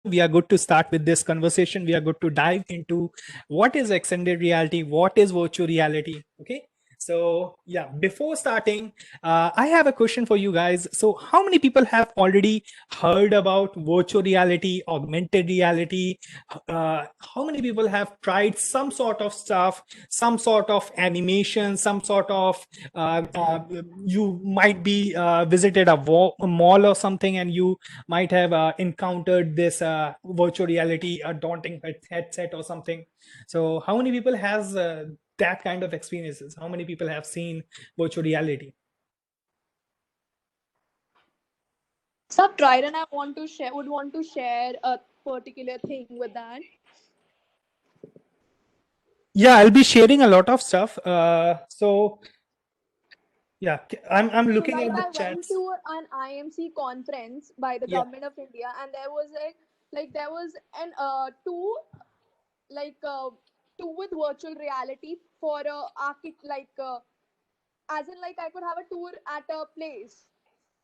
we are good to start with this conversation. We are good to dive into what is extended reality, what is virtual reality. Okay. So, yeah, before starting, I have a question for you guys. So, how many people have already heard about virtual reality, augmented reality? How many people have tried some sort of stuff, some sort of animation, some sort of you might be visited a mall or something, and you might have encountered this virtual reality, a daunting headset or something. So how many people has that kind of experiences? How many people have seen virtual reality? So I've tried and I would want to share a particular thing with that. Yeah, I'll be sharing a lot of stuff. So yeah, I'm So looking like at the I went chats. to an IMC conference by the Yeah. government of India, and there was there was an like tour with virtual reality for a as in like I could have a tour at a place.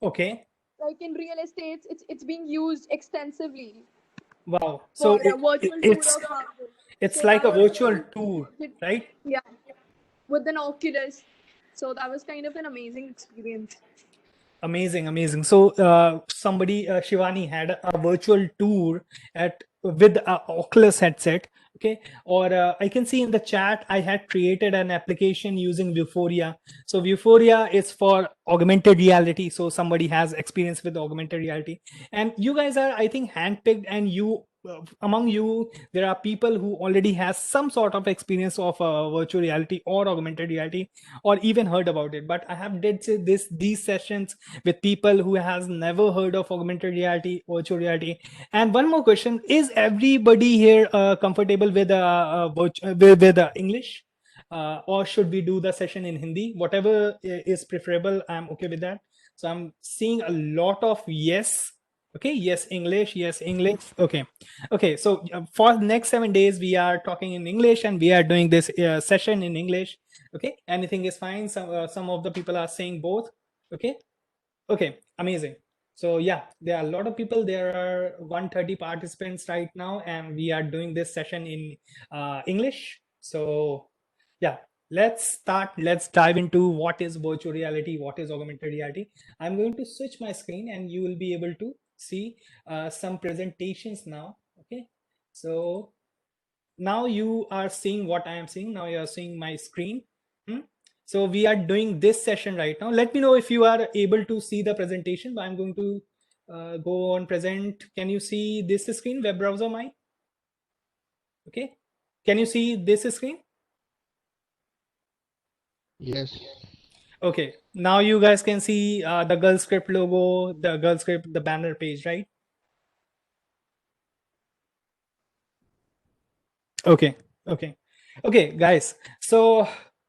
Okay. Like in real estates, it's being used extensively Wow. for So a virtual tour it's of houses. it's So like that a was virtual tour, right? yeah, with an Oculus. So that was kind of an amazing experience. Amazing, amazing. So somebody, Shivani, had a virtual tour at with a Oculus headset. Okay, or I can see in the chat I had created an application using Vuforia. So Vuforia is for augmented reality. So somebody has experience with augmented reality, and you guys are, I think, handpicked, and you among you there are people who already has some sort of experience of virtual reality or augmented reality, or even heard about it. But I have did say this these sessions with people who has never heard of augmented reality, virtual reality. And one more question: is everybody here comfortable with English, or should we do the session in Hindi? Whatever is preferable, I'm okay with that. So I'm seeing a lot of yes. Okay, yes, English, yes, English. Okay, okay. So for the next 7 days, we are talking in English, and we are doing this session in English. Okay, anything is fine. Some of the people are saying both. Okay, okay, amazing. So yeah, there are a lot of people. There are 130 participants right now, and we are doing this session in English. So yeah, let's start. Let's dive into what is virtual reality, what is augmented reality. I'm going to switch my screen, and you will be able to see some presentations now. Okay, so now you are seeing what I am seeing. Now you are seeing my screen. Hmm? So we are doing this session right now. Let me know if you are able to see the presentation. I'm going to go on present. Can you see this screen, web browser mine? Okay. Can you see this screen? Yes. Okay. Now you guys can see the Girl Script logo, the Girl Script, the banner page, right? Okay. Okay. Okay, guys. So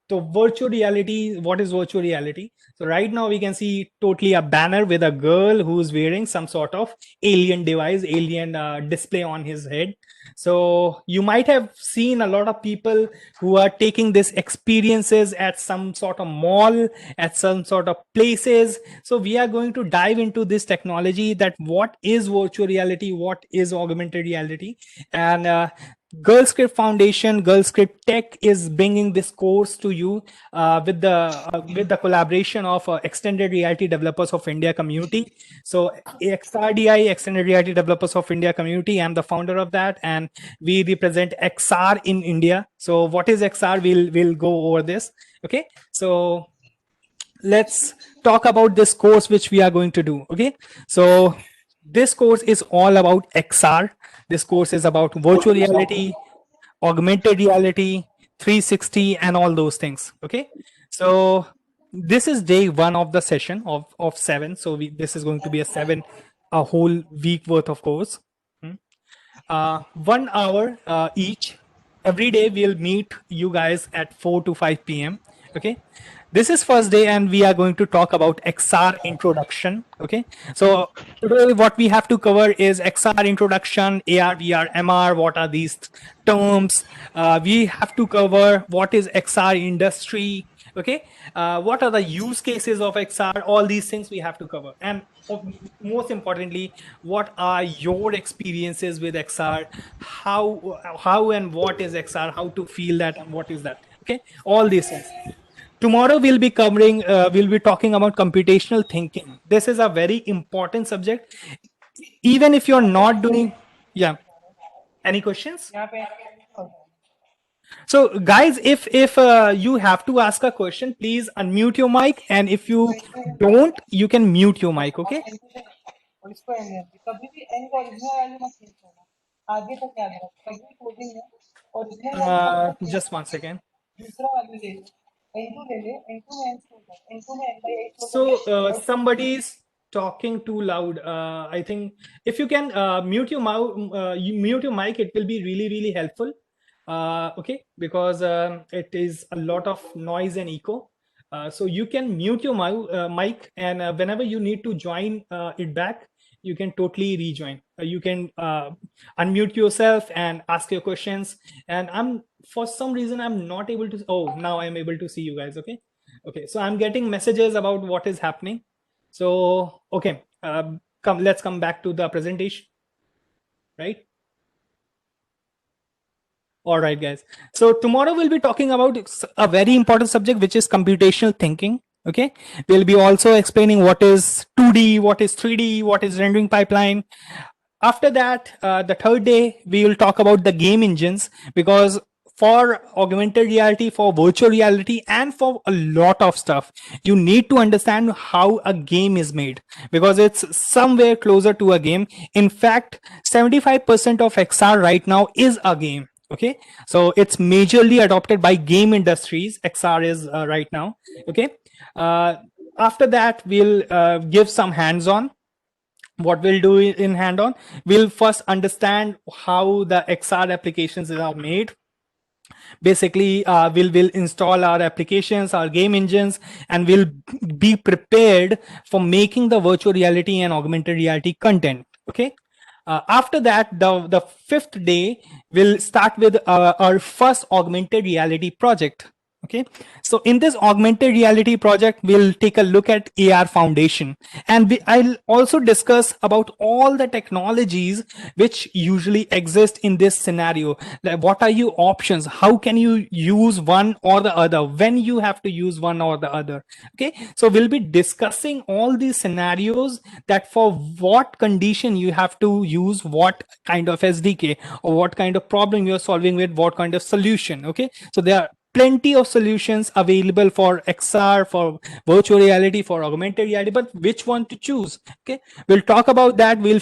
virtual reality, what is virtual reality? So right now we can see totally a banner with a girl who's wearing some sort of alien device, alien display on his head. So you might have seen a lot of people who are taking this experiences at some sort of mall, at some sort of places. So we are going to dive into this technology, that what is virtual reality, what is augmented reality. And Girl Script Foundation, Girl Script Tech is bringing this course to you with the collaboration of Extended Reality Developers of India community. So XRDI, Extended Reality Developers of India community, I'm the founder of that, and we represent XR in India. So what is XR? We'll go over this. Okay, so let's talk about this course which we are going to do. Okay, so this course is all about XR. This course is about virtual reality, augmented reality, 360, and all those things. Okay, so this is day one of the session of 7. So this is going to be a whole week worth of course. 1 hour each. Every day we'll meet you guys at 4 to 5 p.m. Okay, this is first day, and we are going to talk about XR introduction. Okay, so today what we have to cover is XR introduction, AR, VR, MR. What are these terms? We have to cover what is XR industry. Okay, what are the use cases of XR? All these things we have to cover, and most importantly, what are your experiences with XR? How and what is XR? How to feel that and what is that? Okay, all these things. Tomorrow we'll be covering. We'll be talking about computational thinking. This is a very important subject. Even if you're not doing, yeah. Any questions? यहाँ पे So, guys, if you have to ask a question, please unmute your mic, and if you don't, you can mute your mic. Okay. और इसको and है कभी भी and का original value मत change करना आगे तक याद रखो कभी भी कोडिंग है original value Just one second. दूसरा वैल्यू ले एन2 ले ले एन2 में एन छोड़ एन2 में n/8 छोड़ So somebody is talking too loud. I think if you can mute your you mute your mic, it will be really helpful. Okay, because it is a lot of noise and echo. So you can mute your mic, and whenever you need to join it back, you can totally rejoin. You can unmute yourself and ask your questions. And for some reason I'm not able to. Oh, now I'm able to see you guys. Okay. Okay, so I'm getting messages about what is happening. So, okay, let's come back to the presentation, right? All right, guys. So tomorrow we'll be talking about a very important subject, which is computational thinking. Okay, we'll be also explaining what is 2D, what is 3D, what is rendering pipeline. After that, the third day, we will talk about the game engines, because for augmented reality, for virtual reality, and for a lot of stuff, you need to understand how a game is made, because it's somewhere closer to a game. In fact, 75% of XR right now is a game. Okay, so it's majorly adopted by game industries. XR is right now. Okay, after that, we'll give some hands-on. What we'll do in hand-on, we'll first understand how the XR applications are made. Basically, we'll install our applications, our game engines, and we'll be prepared for making the virtual reality and augmented reality content. Okay. After that, the fifth day, we'll start with our first augmented reality project. Okay, so in this augmented reality project, we'll take a look at AR foundation, and I'll also discuss about all the technologies which usually exist in this scenario. Like, what are your options? How can you use one or the other? When you have to use one or the other? Okay, so we'll be discussing all these scenarios, that for what condition you have to use what kind of SDK, or what kind of problem you're solving with what kind of solution. Okay, so there are plenty of solutions available for XR, for virtual reality, for augmented reality, but which one to choose? Okay, we'll talk about that. We'll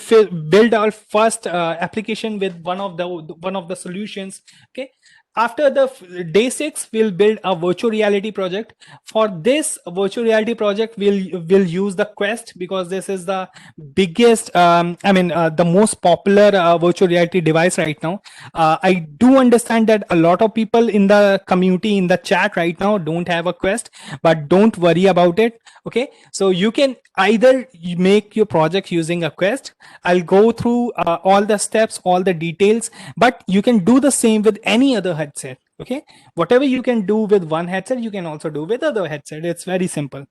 build our first application with one of the solutions. Okay, after the day 6, we'll build a virtual reality project. For this virtual reality project, we'll use the Quest, because this is the biggest the most popular virtual reality device right now. I do understand that a lot of people in the community, in the chat right now, don't have a Quest, but don't worry about it. Okay, so you can either make your project using a Quest. I'll go through all the steps, all the details, but you can do the same with any other headset. Okay, whatever you can do with one headset, you can also do with other headset. It's very simple.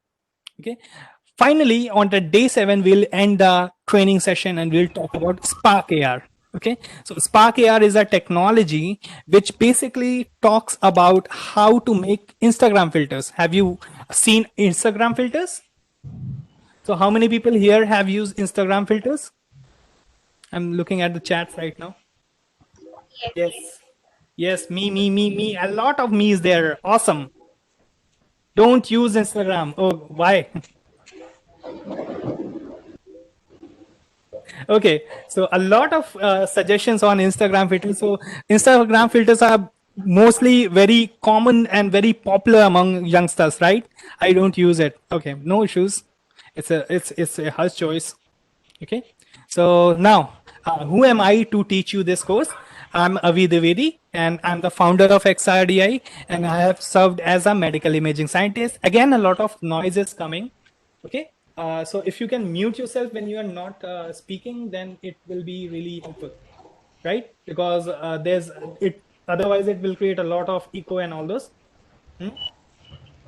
Okay, finally, on the day 7, we'll end the training session and we'll talk about Spark AR. Okay, so Spark AR is a technology which basically talks about how to make Instagram filters. Have you seen Instagram filters? So how many people here have used Instagram filters? I'm looking at the chat right now. Yes. Yes, me. A lot of me is there. Awesome. Don't use Instagram. Oh, why? Okay, so a lot of suggestions on Instagram filters. So Instagram filters are mostly very common and very popular among youngsters, right? I don't use it. Okay, no issues. It's a hush choice. Okay, so now who am I to teach you this course? I'm Avi Dwivedi, and I'm the founder of XRDI, and I have served as a medical imaging scientist. Again, a lot of noise is coming. Okay, so if you can mute yourself when you are not speaking, then it will be really helpful, right? Because otherwise it will create a lot of echo and all those.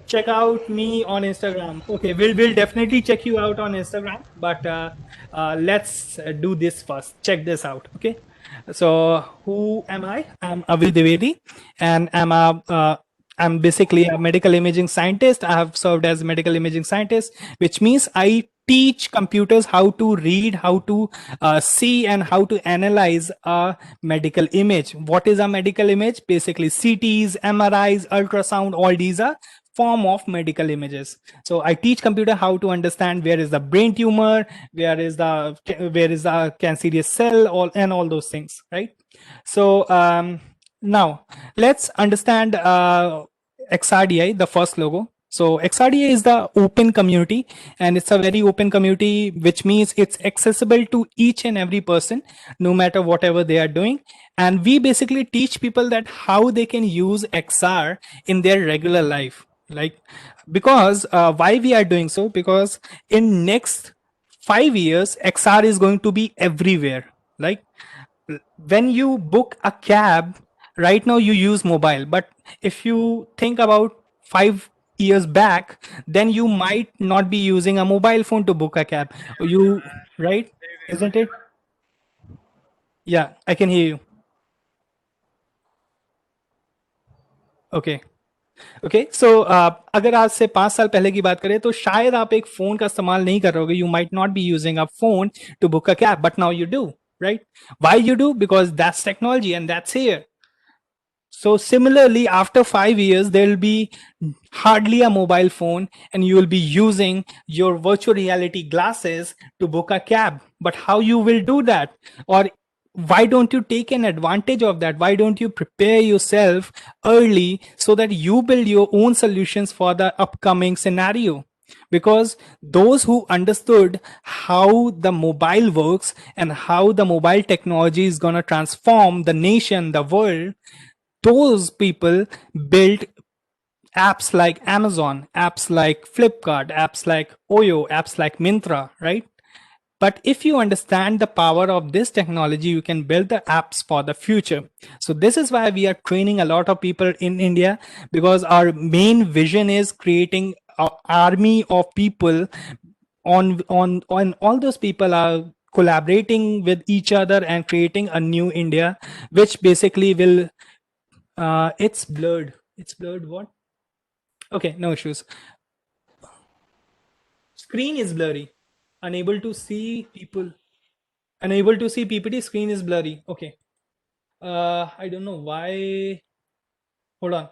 check out me on Instagram. Okay, we'll definitely check you out on Instagram, but let's do this first. Check this out. Okay, so who am I? I'm Avi Dwivedi, and I'm basically a medical imaging scientist. I have served as a medical imaging scientist, which means I teach computers how to read, how to see, and how to analyze a medical image. What is a medical image? Basically, CTs, MRIs, ultrasound, all these are form of medical images. So I teach computer how to understand where is the brain tumor, where is the cancerous cell, all those things, right? So now let's understand XRDI, the first logo. So XRDA is the open community, and it's a very open community, which means it's accessible to each and every person, no matter whatever they are doing. And we basically teach people that how they can use XR in their regular life. Like, because why we are doing so? Because in next 5 years, XR is going to be everywhere. Like, when you book a cab right now, you use mobile, but if you think about 5 years back, then you might not be using a mobile phone to book a cab. You, right? Isn't it? Yeah, I can hear you. Okay. Okay so अगर आज से 5 साल पहले की बात करें तो शायद आप एक फोन का इस्तेमाल नहीं कर रहे होगे. You might not be using a phone to book a cab, but now you do, right? Why you do? Because that's technology and that's here. So similarly, after 5 years, there will be hardly a mobile phone, and you will be using your virtual reality glasses to book a cab. But how you will do that? Or why don't you take an advantage of that? Why don't you prepare yourself early so that you build your own solutions for the upcoming scenario? Because those who understood how the mobile works and how the mobile technology is going to transform the nation, the world, those people built apps like Amazon, apps like Flipkart, apps like Oyo, apps like Mintra, right? But if you understand the power of this technology, you can build the apps for the future. So this is why we are training a lot of people in India, because our main vision is creating an army of people. On all those people are collaborating with each other and creating a new India, which basically will it's blurred. It's blurred. What? Okay, no issues. Screen is blurry. Unable to see people. Unable to see PPT. Screen is blurry. Okay. I don't know why. Hold on.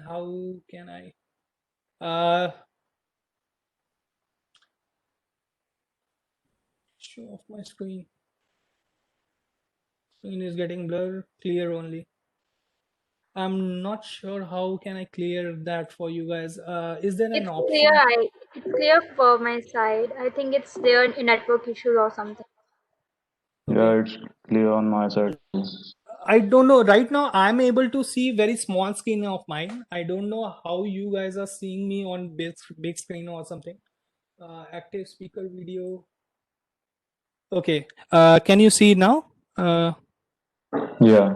How can I? Show off my screen. Screen is getting blurred. Clear only. I'm not sure how can I clear that for you guys. Is there an It's clear. option? It's clear for my side. I think it's there in network issues or something. Okay. Yeah, it's clear on my side. I don't know. Right now, I'm able to see very small screen of mine. I don't know how you guys are seeing me on big screen or something. Active speaker video. Okay. Can you see now? Yeah.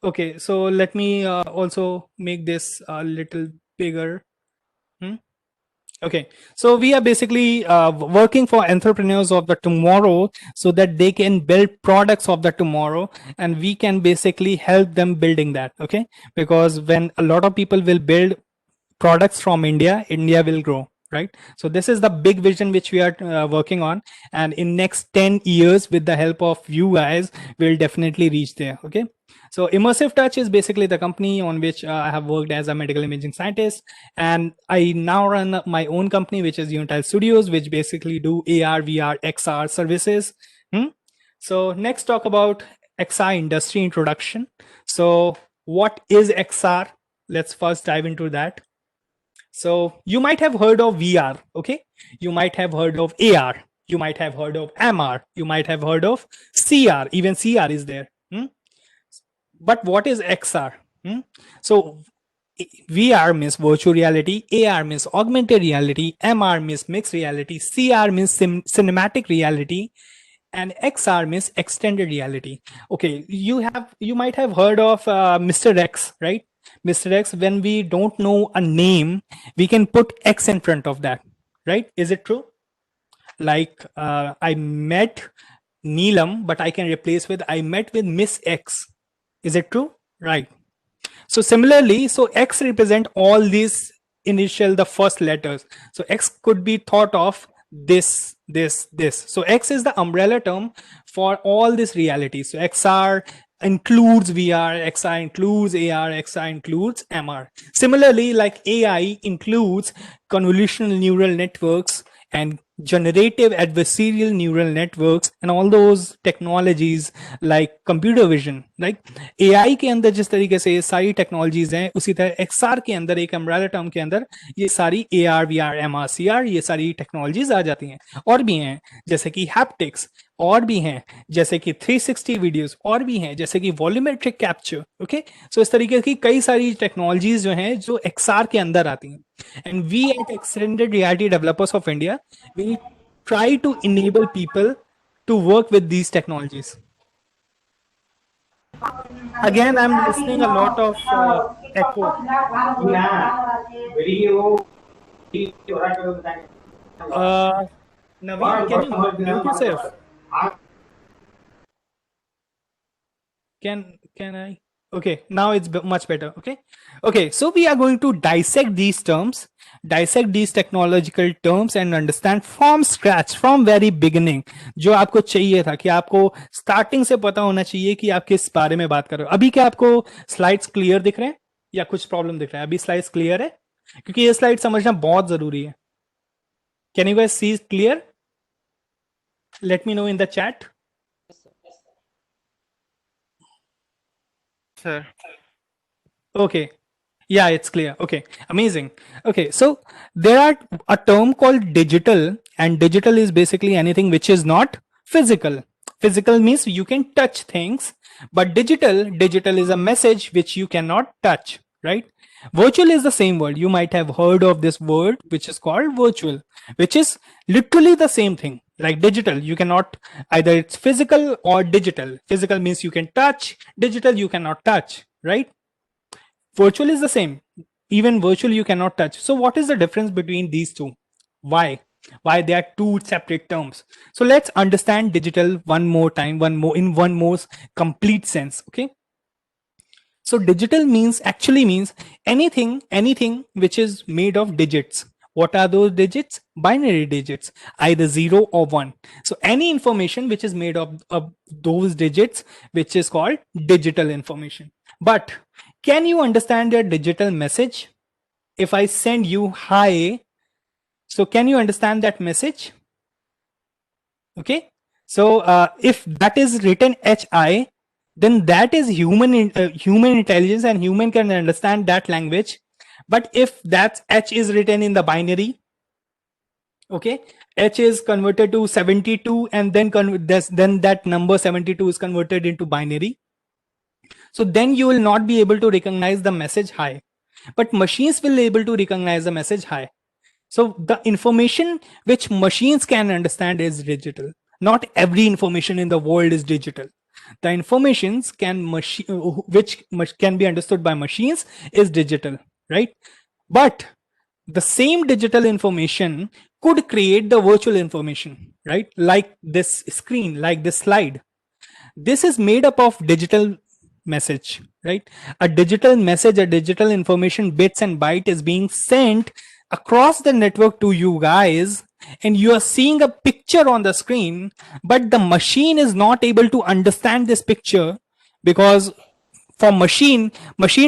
Okay. So let me also make this a little bigger. Okay, so we are basically working for entrepreneurs of the tomorrow so that they can build products of the tomorrow, and we can basically help them building that. Okay, because when a lot of people will build products from India, India will grow, right? So this is the big vision which we are working on, and in next 10 years, with the help of you guys, we'll definitely reach there. Okay. So Immersive Touch is basically the company on which I have worked as a medical imaging scientist, and I now run my own company, which is Unitile Studios, which basically do AR, VR, XR services. So next, talk about XR industry introduction. So what is XR? Let's first dive into that. So you might have heard of VR, okay? You might have heard of AR. You might have heard of MR. You might have heard of CR. Even CR is there. But what is XR? So VR means virtual reality, AR means augmented reality, MR means mixed reality, CR means cinematic reality, and XR means extended reality. Okay, you might have heard of Mr. X, right? Mr. X, when we don't know a name, we can put X in front of that, right? Is it true? Like I met Neelam, but I can replace with I met with Miss X. Is it true? Right. So similarly, so X represent all these initial, the first letters. So X could be thought of this. So X is the umbrella term for all this reality. So XR includes VR, XR includes AR, XR includes MR. Similarly, like AI includes convolutional neural networks and generative adversarial neural networks and all those technologies like computer vision. Like AI के अंदर जिस तरीके से ये सारी technologies हैं, उसी तरह XR के अंदर एक अम्ब्रेला टर्म के अंदर ये सारी AR, VR, MR, CR ये सारी टेक्नोलॉजीज आ जाती हैं. और भी हैं जैसे कि हैप्टिक्स, और भी हैं जैसे कि 360 वीडियोस, और भी हैं जैसे कि वॉल्यूमेट्रिक कैप्चर. ओके, सो इस तरीके की कई सारी टेक्नोलॉजीज जो हैं जो XR के अंदर आती हैं. And we at Extended Reality Developers of India, we try to enable people to work with these technologies. Again, I'm listening a lot of echo. Naveen, can you mute yourself? Can I? Okay, now it's much better. Okay, so we are going to dissect these terms, dissect these technological terms and understand from scratch, from very beginning. जो आपको चाहिए था कि आपको starting से पता होना चाहिए कि आप किस बारे में बात कर रहे हो. अभी क्या आपको slides clear दिख रहे हैं या कुछ problem दिख रहा है? अभी slides clear है, क्योंकि ये slide समझना बहुत जरूरी है. Can you guys see clear? Let me know in the chat. Sir. Okay. Yeah, it's clear. Okay, amazing. Okay, so there are a term called digital, and digital is basically anything which is not physical. Physical means you can touch things, but digital is a message which you cannot touch, right? Virtual is the same word. You might have heard of this word, which is called virtual, which is literally the same thing. Like digital, you cannot, either it's physical or digital. Physical means you can touch, digital you cannot touch, right? Virtual is the same. Even virtual you cannot touch. So what is the difference between these two? Why they are two separate terms? So let's understand digital one more time, in one more complete sense. Okay, so digital actually means anything which is made of digits. What are those digits? Binary digits, either 0 or 1. So any information which is made of those digits, which is called digital information. But can you understand a digital message? If I send you hi, so can you understand that message? Okay, so if that is written hi, then that is human intelligence, and human can understand that language. But if that H is written in the binary, okay, H is converted to 72, and then that number 72 is converted into binary. So then you will not be able to recognize the message hi, but machines will be able to recognize the message hi. So the information which machines can understand is digital. Not every information in the world is digital. The informations which can be understood by machines is digital, right? But the same digital information could create the virtual information, right? Like this screen, like this slide. This is made up of digital message, right? A digital message, a digital information, bits and byte is being sent across the network to you guys, and you are seeing a picture on the screen, but the machine is not able to understand this picture, because for machine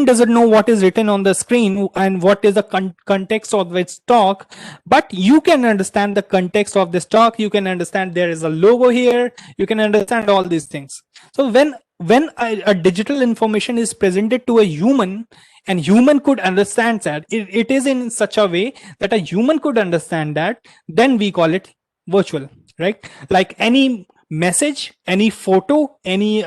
doesn't know what is written on the screen and what is the context of its talk. But you can understand the context of this talk. You can understand there is a logo here. You can understand all these things. So when a digital information is presented to a human, and human could understand that, it is in such a way that a human could understand that, then we call it virtual, right? Like any message, any photo, any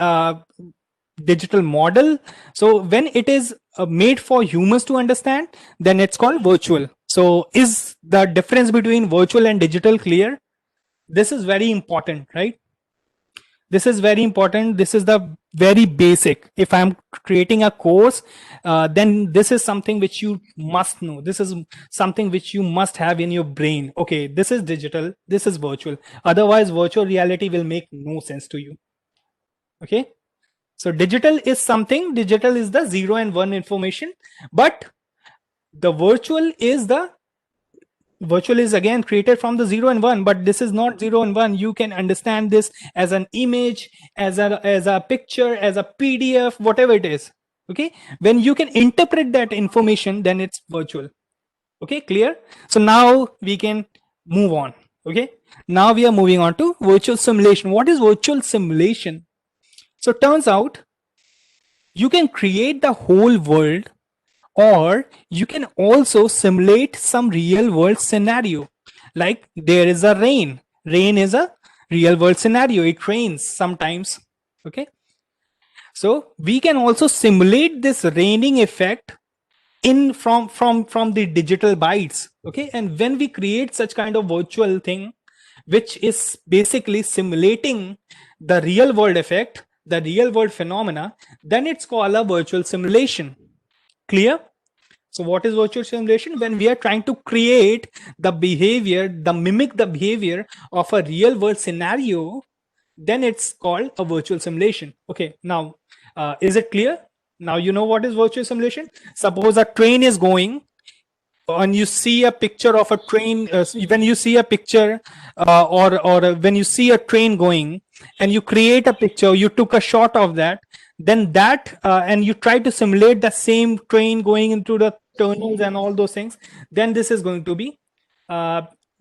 digital model. So when it is made for humans to understand, then it's called virtual. So is the difference between virtual and digital clear? This is very important, right? This is very important. This is the very basic. If I'm creating a course, then this is something which you must know. This is something which you must have in your brain. Okay, this is digital, this is virtual. Otherwise, virtual reality will make no sense to you. Okay, so digital is something, digital is the 0 and 1 information, but the virtual is again created from the 0 and 1, but this is not 0 and 1. You can understand this as an image, as a picture, as a PDF, whatever it is. Okay, when you can interpret that information, then it's virtual. Okay, clear? So now we can move on. Okay, now we are moving on to virtual simulation. What is virtual simulation? So turns out you can create the whole world, or you can also simulate some real world scenario. Like there is a rain is a real world scenario. It rains sometimes. Okay, so we can also simulate this raining effect in from the digital bytes. Okay, and when we create such kind of virtual thing which is basically simulating the real world effect, the real world phenomena, then it's called a virtual simulation. Clear? So what is virtual simulation? When we are trying to create the behavior, mimic the behavior of a real world scenario, then it's called a virtual simulation. Okay, now is it clear? Now you know what is virtual simulation. Suppose a train is going, and you see a picture of a train. When you see a picture, or when you see a train going, and you create a picture, you took a shot of that, then that and you try to simulate the same train going into the tunnels and all those things, then this is going to be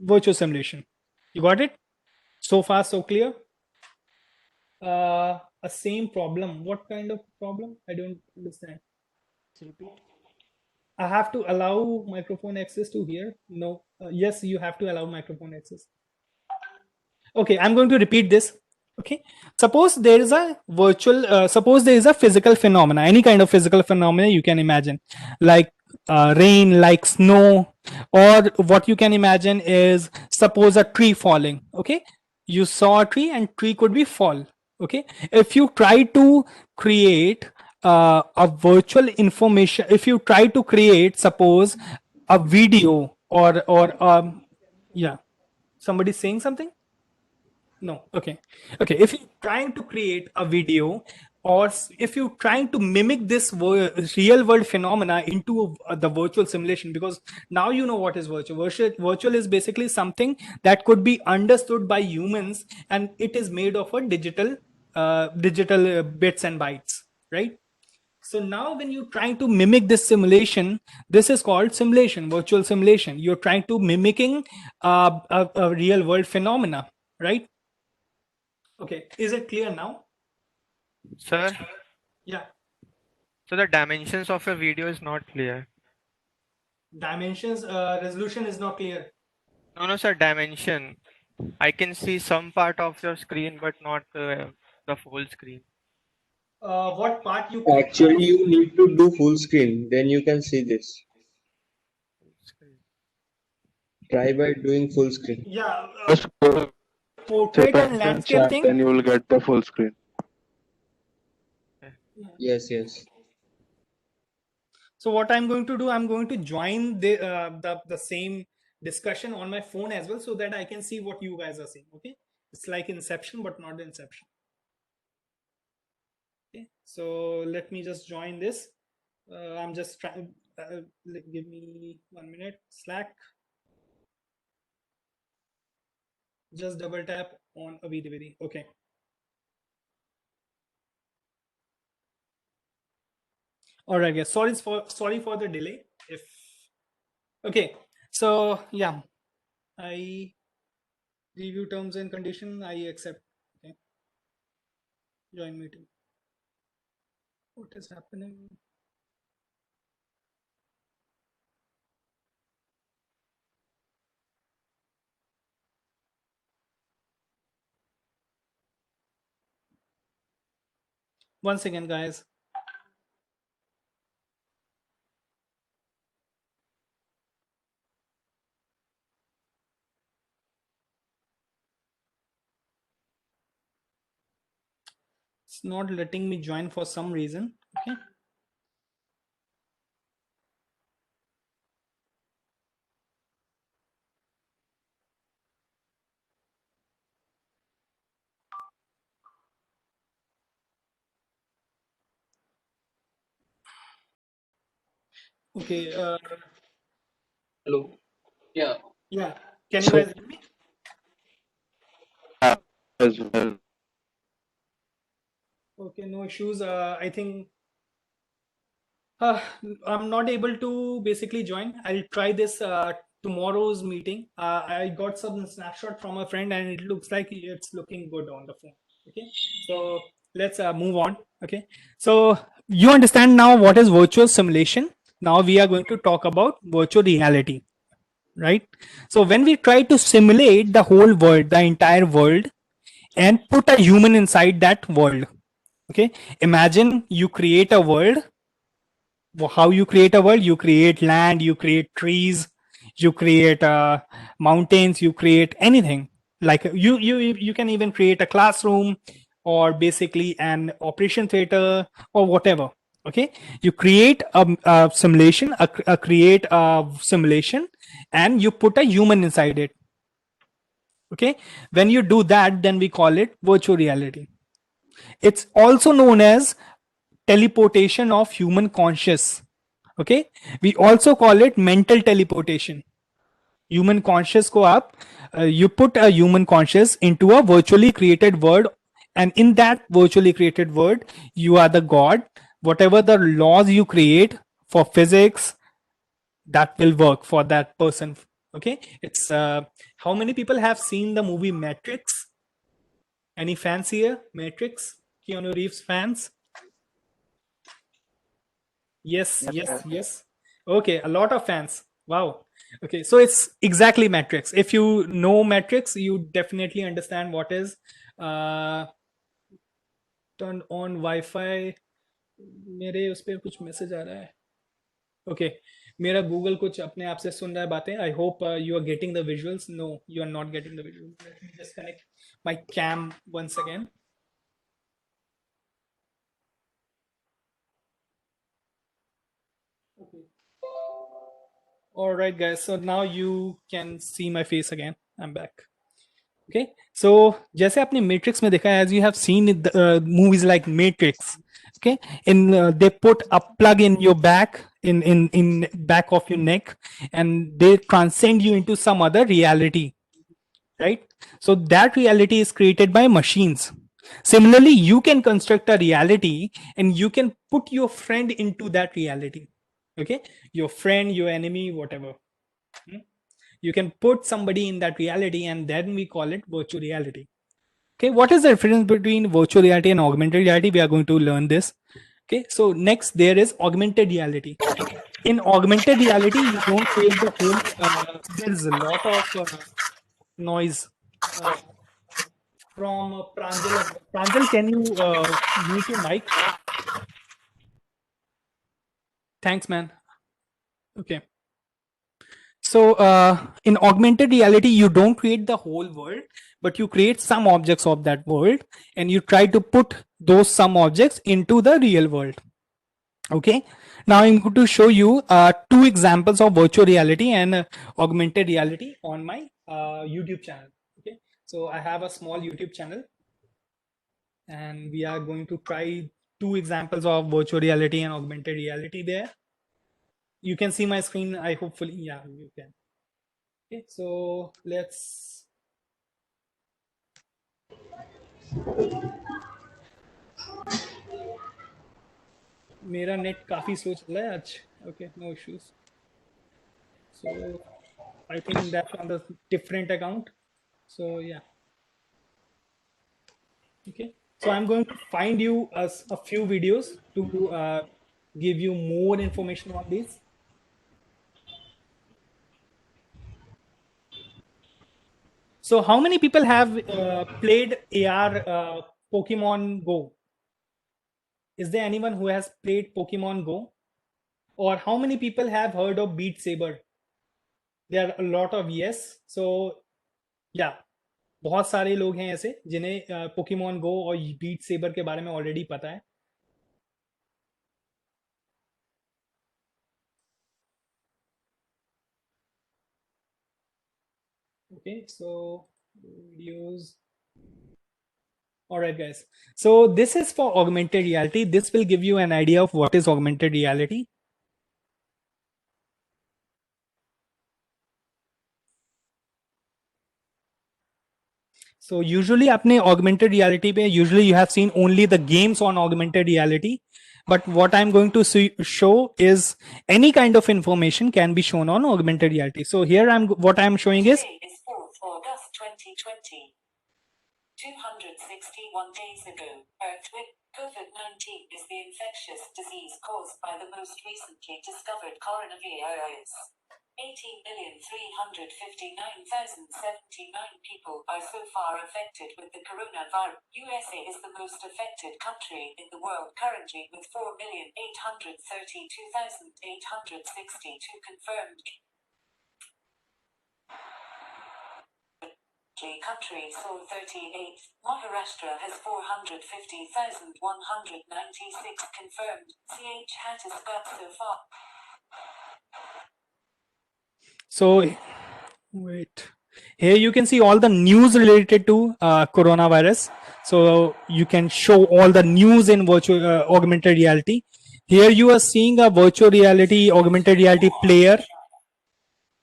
virtual simulation. You got it? So far so clear? A same problem. What kind of problem? I don't understand. Repeat. I have to allow microphone access to here. No. Yes, you have to allow microphone access. Okay, I'm going to repeat this. Okay, suppose there is a virtual, suppose there is a physical phenomena, any kind of physical phenomena you can imagine, like rain, like snow, or what you can imagine is, suppose a tree falling. Okay, you saw a tree and tree could be fall. Okay, if you try to create a virtual information, if you try to create, suppose a video, or yeah, somebody saying something. No. Okay. Okay. If you're trying to create a video, or if you're trying to mimic this real world phenomena into the virtual simulation, because now you know what is virtual. Virtual is basically something that could be understood by humans, and it is made of a digital bits and bytes, right? So now when you're trying to mimic this simulation, this is called simulation, virtual simulation. You're trying to mimicking a real world phenomena, right? Okay, is it clear now? Sir, Yeah, so the dimensions of your video is not clear. dimensions, resolution is not clear. No, no, sir, dimension. I can see some part of your screen, but not the full screen. What part you click Actually, on? you need to do full screen, then you can see this. Try by doing full screen. Yeah, Just go to portrait and settings and landscape chat, thing. then you will get the full screen. Yes, yes. So what I'm going to do, I'm going to join the same discussion on my phone as well, so that I can see what you guys are saying. Okay, it's like Inception, but not Inception. Okay, so let me just join this. I'm just trying. Give me 1 minute. Slack. Just double tap on Avidividi. Okay. All right, guys. Sorry for the delay. If okay, so yeah, I review terms and condition. I accept. Okay. Join meeting. What is happening? Once again, guys. It's not letting me join for some reason. Okay. Okay. Hello. Yeah. Yeah. Can you So guys hear me? As well. Okay. No issues. I think I'm not able to basically join. I'll try this tomorrow's meeting. I got some snapshot from a friend, and it looks like it's looking good on the phone. Okay. So let's move on. Okay. So you understand now what is virtual simulation. Now we are going to talk about virtual reality, right? So when we try to simulate the whole world, the entire world, and put a human inside that world. Okay. Imagine you create a world. How you create a world? You create land, you create trees, you create mountains, you create anything. Like you can even create a classroom, or basically an operation theater, or whatever. Okay, you create a simulation, create a simulation, and you put a human inside it. Okay, when you do that, then we call it virtual reality. It's also known as teleportation of human conscious. Okay, we also call it mental teleportation. Human conscious को आप you put a human conscious into a virtually created world, and in that virtually created world you are the god. Whatever the laws you create for physics, that will work for that person. Okay, it's how many people have seen the movie Matrix? Any fans here? Matrix, Keanu Reeves fans? Yes. Okay, a lot of fans. Wow. Okay, so it's exactly Matrix. If you know Matrix, you definitely understand what is turned on Wi-Fi. मेरे उस पे कुछ message आ रहा है. Okay, मेरा Google कुछ अपने आप से सुन रहा है बातें. I hope you are getting the visuals. No, you are not getting the visuals. Let me just connect my cam once again. Okay. All right, guys. So now you can see my face again. I'm back. Okay. So जैसे आपने Matrix में देखा है, as you have seen in the, movies like Matrix. Okay. In they put a plug in your back, in back of your neck, and they transcend you into some other reality. Right. So that reality is created by machines. Similarly, you can construct a reality, and you can put your friend into that reality. Okay, your friend, your enemy, whatever. You can put somebody in that reality, and then we call it virtual reality. Okay, what is the difference between virtual reality and augmented reality? We are going to learn this. Okay, so next there is augmented reality. In augmented reality, you don't create the whole. There is a lot of noise from Pranjal. Pranjal, can you mute your mic? Thanks, man. Okay. So in augmented reality, you don't create the whole world, but you create some objects of that world, and you try to put those some objects into the real world. Okay. Now I'm going to show you two examples of virtual reality and augmented reality on my YouTube channel. Okay. So I have a small YouTube channel, and we are going to try two examples of virtual reality and augmented reality there. You can see my screen. I hopefully, yeah, you can. Okay, so let's. मेरा net काफी slow चल रहा है आज. Okay, no issues. So I think that's on the different account. So yeah. Okay. So I'm going to find you a few videos to give you more information on this. So how many people have played AR Pokemon Go? Is there anyone who has played Pokemon Go? Or how many people have heard of Beat Saber? There are a lot of yes. So yeah. बहुत सारे लोग हैं ऐसे जिन्हें Pokemon गो और beat sabre के बारे में ऑलरेडी पता है. Okay, so videos. All right, guys. So this is for augmented reality. This will give you an idea of what is augmented reality. So usually आपने augmented reality पे usually you have seen only the games on augmented reality. But what I'm going to show is any kind of information can be shown on augmented reality. So here what I'm showing is Today is 4th August 2020. 261 days ago, Earthquake COVID-19 is the infectious disease caused by the most recently discovered coronavirus. 18,359,079 people are so far affected with the coronavirus. USA is the most affected country in the world currently with 4,832,862 confirmed. Country saw 38. Maharashtra has 450,196 confirmed. Chhattisgarh so far. So wait, here you can see all the news related to coronavirus. So you can show all the news in virtual augmented reality. Here you are seeing a virtual reality augmented reality player.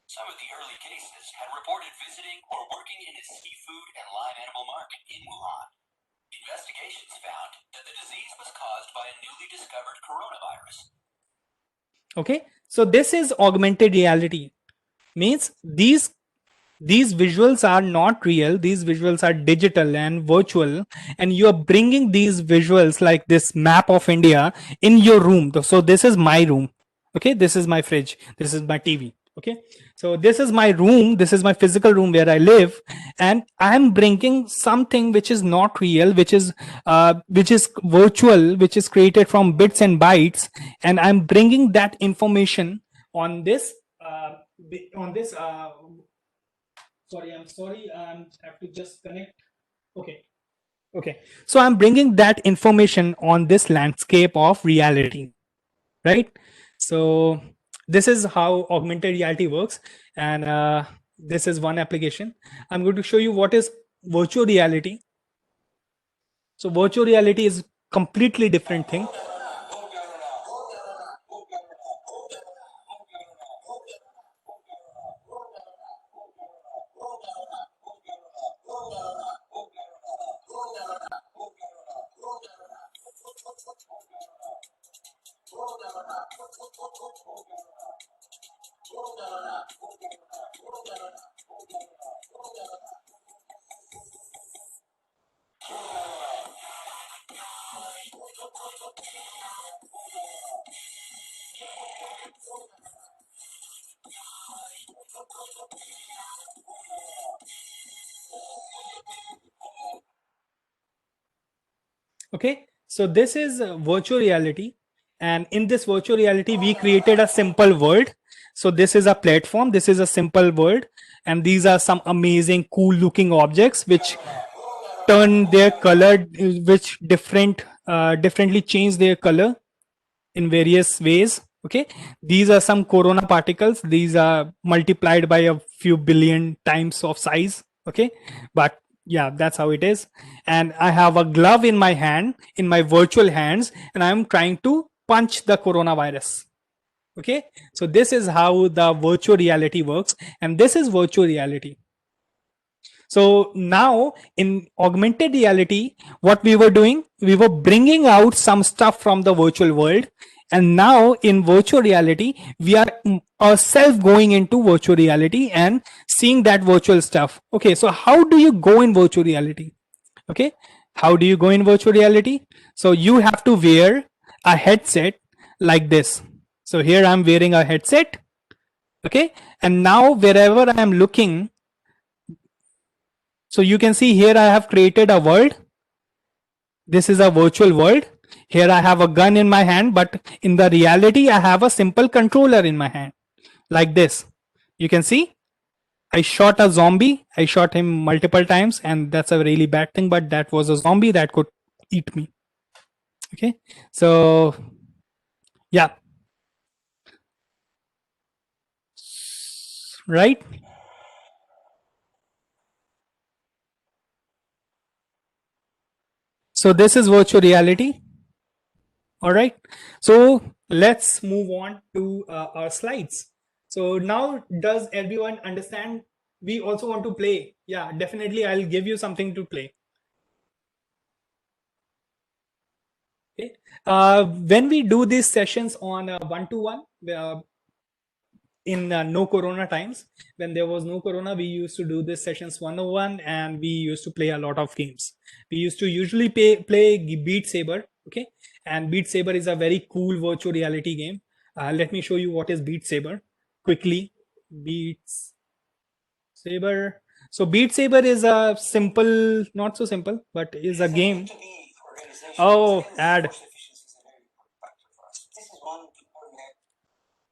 Some of the early cases had reported visiting or working in a seafood and live animal market in Wuhan. Investigations found that the disease was caused by a newly discovered coronavirus. Okay, so this is augmented reality. Means these visuals are not real. These visuals are digital and virtual, and you are bringing these visuals like this map of India in your room. So this is my room. Okay, this is my fridge. This is my TV. Okay, so this is my room. This is my physical room where I live, and I'm bringing something which is not real, which is virtual, which is created from bits and bytes, and I'm bringing that information on this. Sorry, I have to just connect. Okay, so I'm bringing that information on this landscape of reality, right? So this is how augmented reality works, and this is one application. I'm going to show you what is virtual reality. So virtual reality is completely different thing. Okay, so this is virtual reality, and in this virtual reality we created a simple world. So this is a platform, this is a simple world, and these are some amazing cool looking objects which turn their color, which differently change their color in various ways. Okay, these are some corona particles. These are multiplied by a few billion times of size. Okay, but yeah, that's how it is. And I have a glove in my hand, in my virtual hands, and I'm trying to punch the coronavirus. Okay, so this is how the virtual reality works, and this is virtual reality. So now in augmented reality, what we were doing, we were bringing out some stuff from the virtual world. And now in virtual reality, we are ourselves going into virtual reality and seeing that virtual stuff. Okay, so how do you go in virtual reality? Okay, how do you go in virtual reality? So you have to wear a headset like this. So here I'm wearing a headset. Okay, and now wherever I am looking, so you can see here I have created a world. This is a virtual world. Here I have a gun in my hand, but in the reality, I have a simple controller in my hand like this. You can see. I shot a zombie. I shot him multiple times, and that's a really bad thing, but that was a zombie that could eat me. Okay, so yeah, right. So this is virtual reality. All right, so let's move on to our slides. So now, does everyone understand? We also want to play. Yeah, definitely, I'll give you something to play. Okay. When we do these sessions on one-to-one, in no corona times, when there was no corona, we used to do this sessions 101, and we used to play a lot of games. We used to usually play Beat Saber. Okay, and Beat Saber is a very cool virtual reality game. Let me show you what is Beat Saber quickly. Beat Saber. So Beat Saber is a simple, not so simple, but is a game. Oh, ad.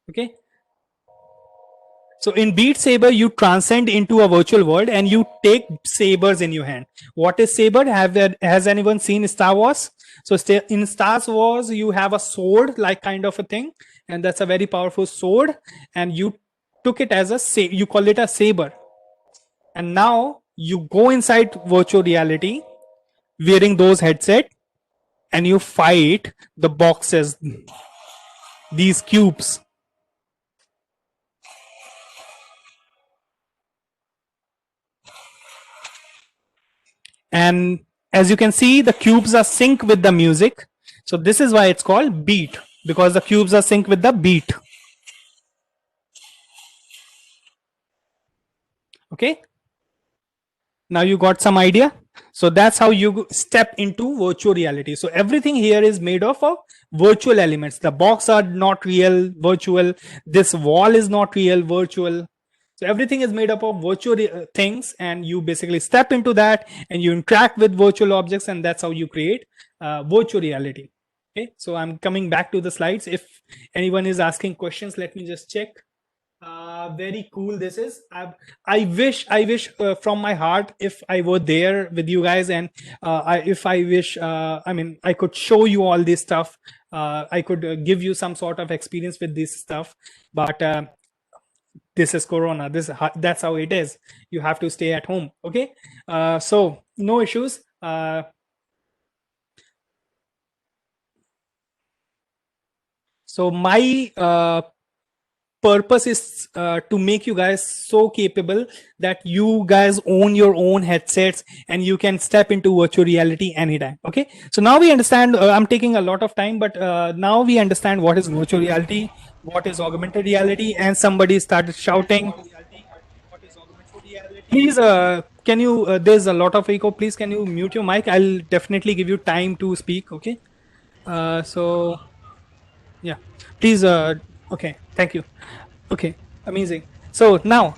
Okay. So in Beat Saber, you transcend into a virtual world and you take sabers in your hand. What is saber? Has anyone seen Star Wars? So in Star Wars, you have a sword, like kind of a thing, and that's a very powerful sword. And you took it as you call it a saber. And now you go inside virtual reality, wearing those headset, and you fight the boxes, these cubes. And as you can see, the cubes are sync with the music. So this is why it's called beat, because the cubes are sync with the beat. Okay, now you got some idea. So that's how you step into virtual reality. So everything here is made of virtual elements. The box are not real, virtual. This wall is not real, virtual. So everything is made up of virtual things, and you basically step into that and you interact with virtual objects, and that's how you create virtual reality. Okay, so I'm coming back to the slides. If anyone is asking questions, let me just check. Very cool this is. I wish from my heart, if I were there with you guys, and I mean, I could show you all this stuff. I could give you some sort of experience with this stuff, but this is corona. That's how it is. You have to stay at home. Okay, so no issues. So my purpose is to make you guys so capable that you guys own your own headsets and you can step into virtual reality anytime. Okay, so now we understand. I'm taking a lot of time, but now we understand what is virtual reality, what is augmented reality, and somebody started shouting. Please, can you? There's a lot of echo. Please, can you mute your mic? I'll definitely give you time to speak. Okay. So yeah, please. Okay, thank you. Okay, amazing. So now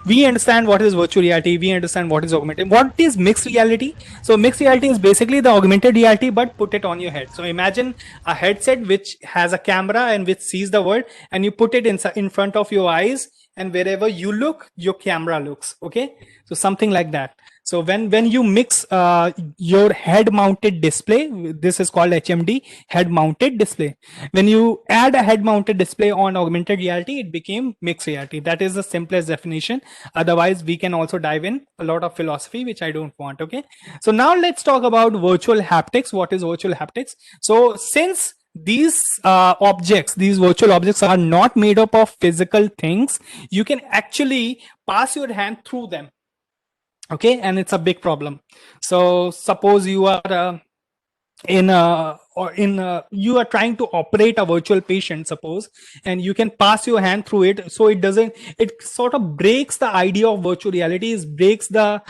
we understand what is virtual reality. We understand what is augmented. What is mixed reality? So mixed reality is basically the augmented reality, but put it on your head. So imagine a headset which has a camera and which sees the world, and you put it in front of your eyes, and wherever you look, your camera looks. Okay, so something like that. So when you mix your head mounted display, this is called HMD, head mounted display. When you add a head mounted display on augmented reality, it became mixed reality. That is the simplest definition. Otherwise, we can also dive in a lot of philosophy, which I don't want. Okay, so now let's talk about virtual haptics. What is virtual haptics? So since these objects, these virtual objects are not made up of physical things, you can actually pass your hand through them. Okay, and it's a big problem. So suppose you are you are trying to operate a virtual patient, suppose, and you can pass your hand through it, so it sort of breaks the idea of virtual reality, breaks the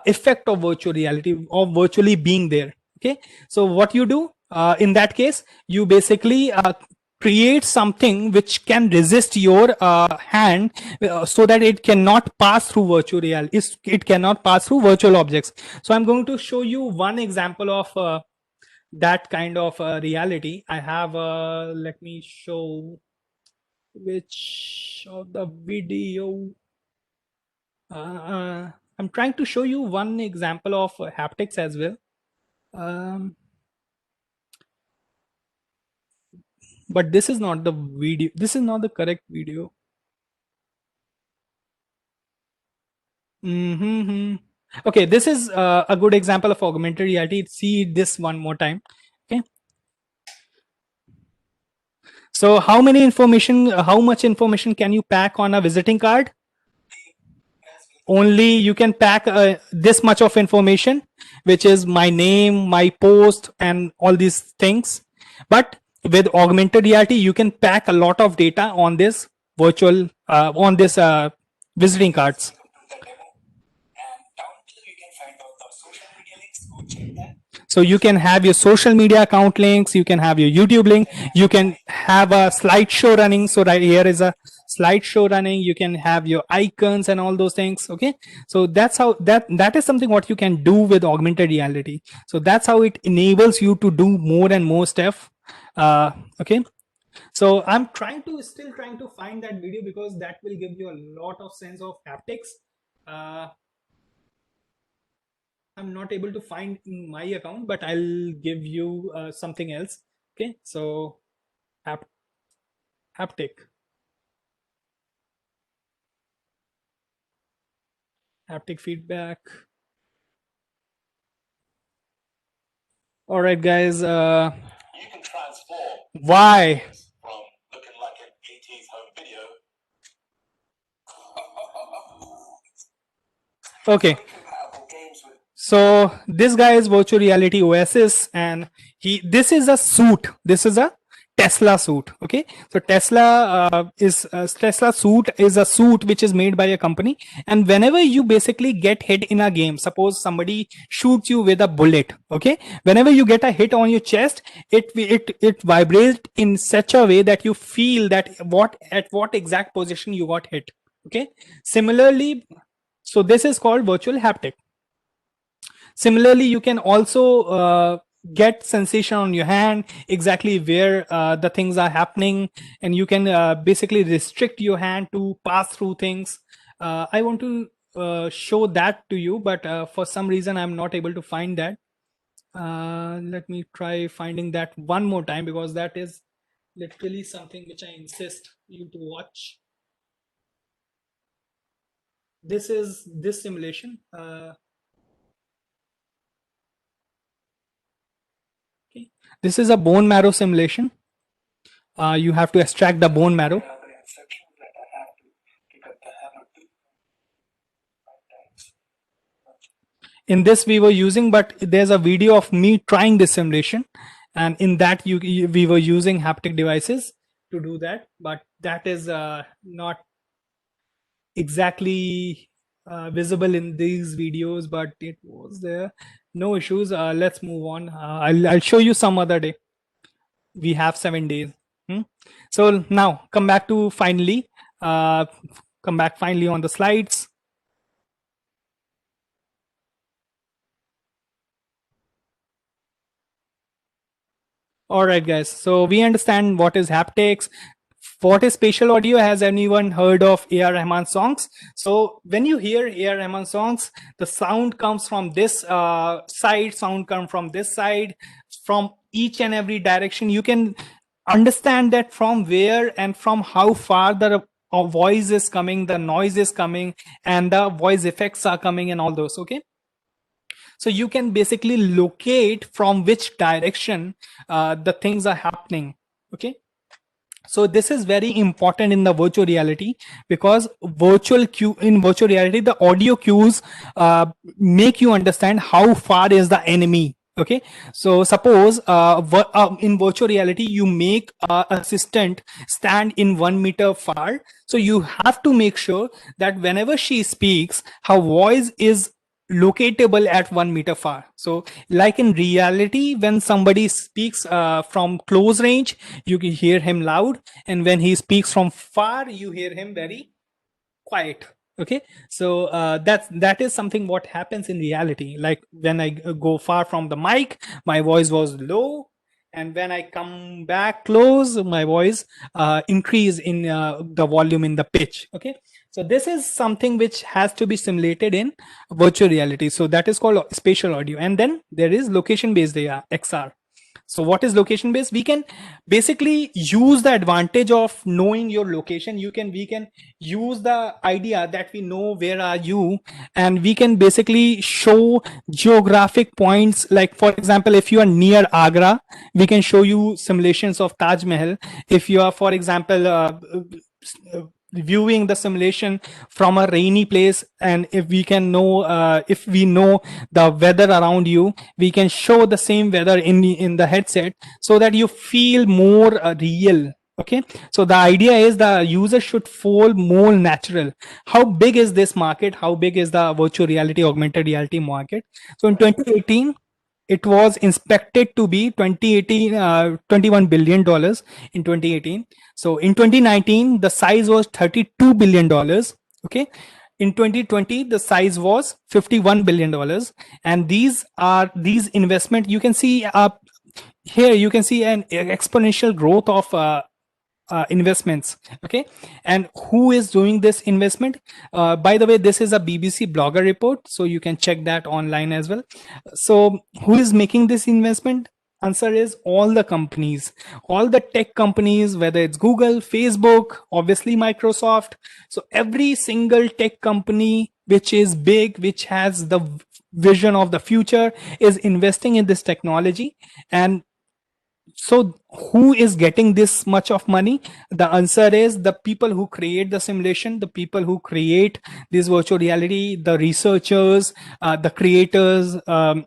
effect of virtual reality, of virtually being there. Okay, so what you do in that case, you basically create something which can resist your hand, so that it cannot pass through virtual reality. It cannot pass through virtual objects. So I'm going to show you one example of that kind of reality. I have let me show which of the video. I'm trying to show you one example of haptics as well. But this is not the video. This is not the correct video. Okay, this is a good example of augmented reality. See this one more time. Okay. So how much information can you pack on a visiting card? Only you can pack this much of information, which is my name, my post, and all these things. But with augmented reality, you can pack a lot of data on this virtual, on this visiting cards. So you can have your social media account links, you can have your YouTube link, you can have a slideshow running. So right here is a slideshow running. You can have your icons and all those things. Okay, so that's how that is something what you can do with augmented reality. So that's how it enables you to do more and more stuff. Okay, so I'm still trying to find that video, because that will give you a lot of sense of haptics. I'm not able to find in my account, but I'll give you something else. Okay, so haptic feedback. All right, guys. You can transform Why? from looking like an 80s home video. Okay. So this guy is virtual reality Oasis, and this is a suit. This is a Tesla suit. Okay, so Tesla suit is a suit which is made by a company, and whenever you basically get hit in a game, suppose somebody shoots you with a bullet. Okay, whenever you get a hit on your chest, it vibrates in such a way that you feel that at what exact position you got hit. Okay, similarly, so this is called virtual haptic. Similarly, you can also get sensation on your hand, exactly where the things are happening, and you can basically restrict your hand to pass through things. I want to show that to you, but for some reason I'm not able to find that. Let me try finding that one more time, because that is literally something which I insist you to watch. This is this simulation. This is a bone marrow simulation. You have to extract the bone marrow. In this we were using, but there's a video of me trying this simulation, and in that we were using haptic devices to do that, but that is not exactly visible in these videos, but it was there. No issues. Let's move on. I'll show you some other day. We have 7 days. So now come back finally on the slides. All right, guys. So we understand what is haptics. What is spatial audio? Has anyone heard of A.R. Rahman songs? So when you hear A.R. Rahman songs, the sound comes from this side, sound comes from this side, from each and every direction. You can understand that from where and from how far the voice is coming, the noise is coming, and the voice effects are coming, and all those. Okay. So you can basically locate from which direction the things are happening. Okay. So this is very important in the virtual reality, because in virtual reality, the audio cues make you understand how far is the enemy. Okay, so suppose in virtual reality you make assistant stand in 1 meter far, so you have to make sure that whenever she speaks, her voice is locatable at 1 meter far. So like in reality, when somebody speaks from close range, you can hear him loud, and when he speaks from far, you hear him very quiet. Okay, so that is something what happens in reality. Like when I go far from the mic, my voice was low, and when I come back close, my voice increase in the volume, in the pitch. Okay, So this is something which has to be simulated in virtual reality. So that is called spatial audio. And then there is location based XR. So what is location based? We can basically use the advantage of knowing your location. We can use the idea that we know where are you, and we can basically show geographic points. Like for example, if you are near Agra, we can show you simulations of Taj Mahal. If you are, for example, viewing the simulation from a rainy place, and if we can know if we know the weather around you, we can show the same weather in the headset so that you feel more real. Okay, so the idea is the user should feel more natural. How big is this market? How big is the virtual reality, augmented reality market? So in 2018 it was inspected to be 21 billion dollars in 2018. So in 2019 the size was 32 billion dollars. Okay, in 2020 the size was 51 billion dollars. And these investment, you can see here, you can see an exponential growth of investments. Okay, and who is doing this investment? By the way, this is a BBC Blogger report, so you can check that online as well. So who is making this investment? Answer is all the companies, all the tech companies, whether it's Google, Facebook, obviously Microsoft. So every single tech company which is big, which has the vision of the future, is investing in this technology. And so who is getting this much of money? The answer is the people who create the simulation, the people who create this virtual reality, the researchers, the creators.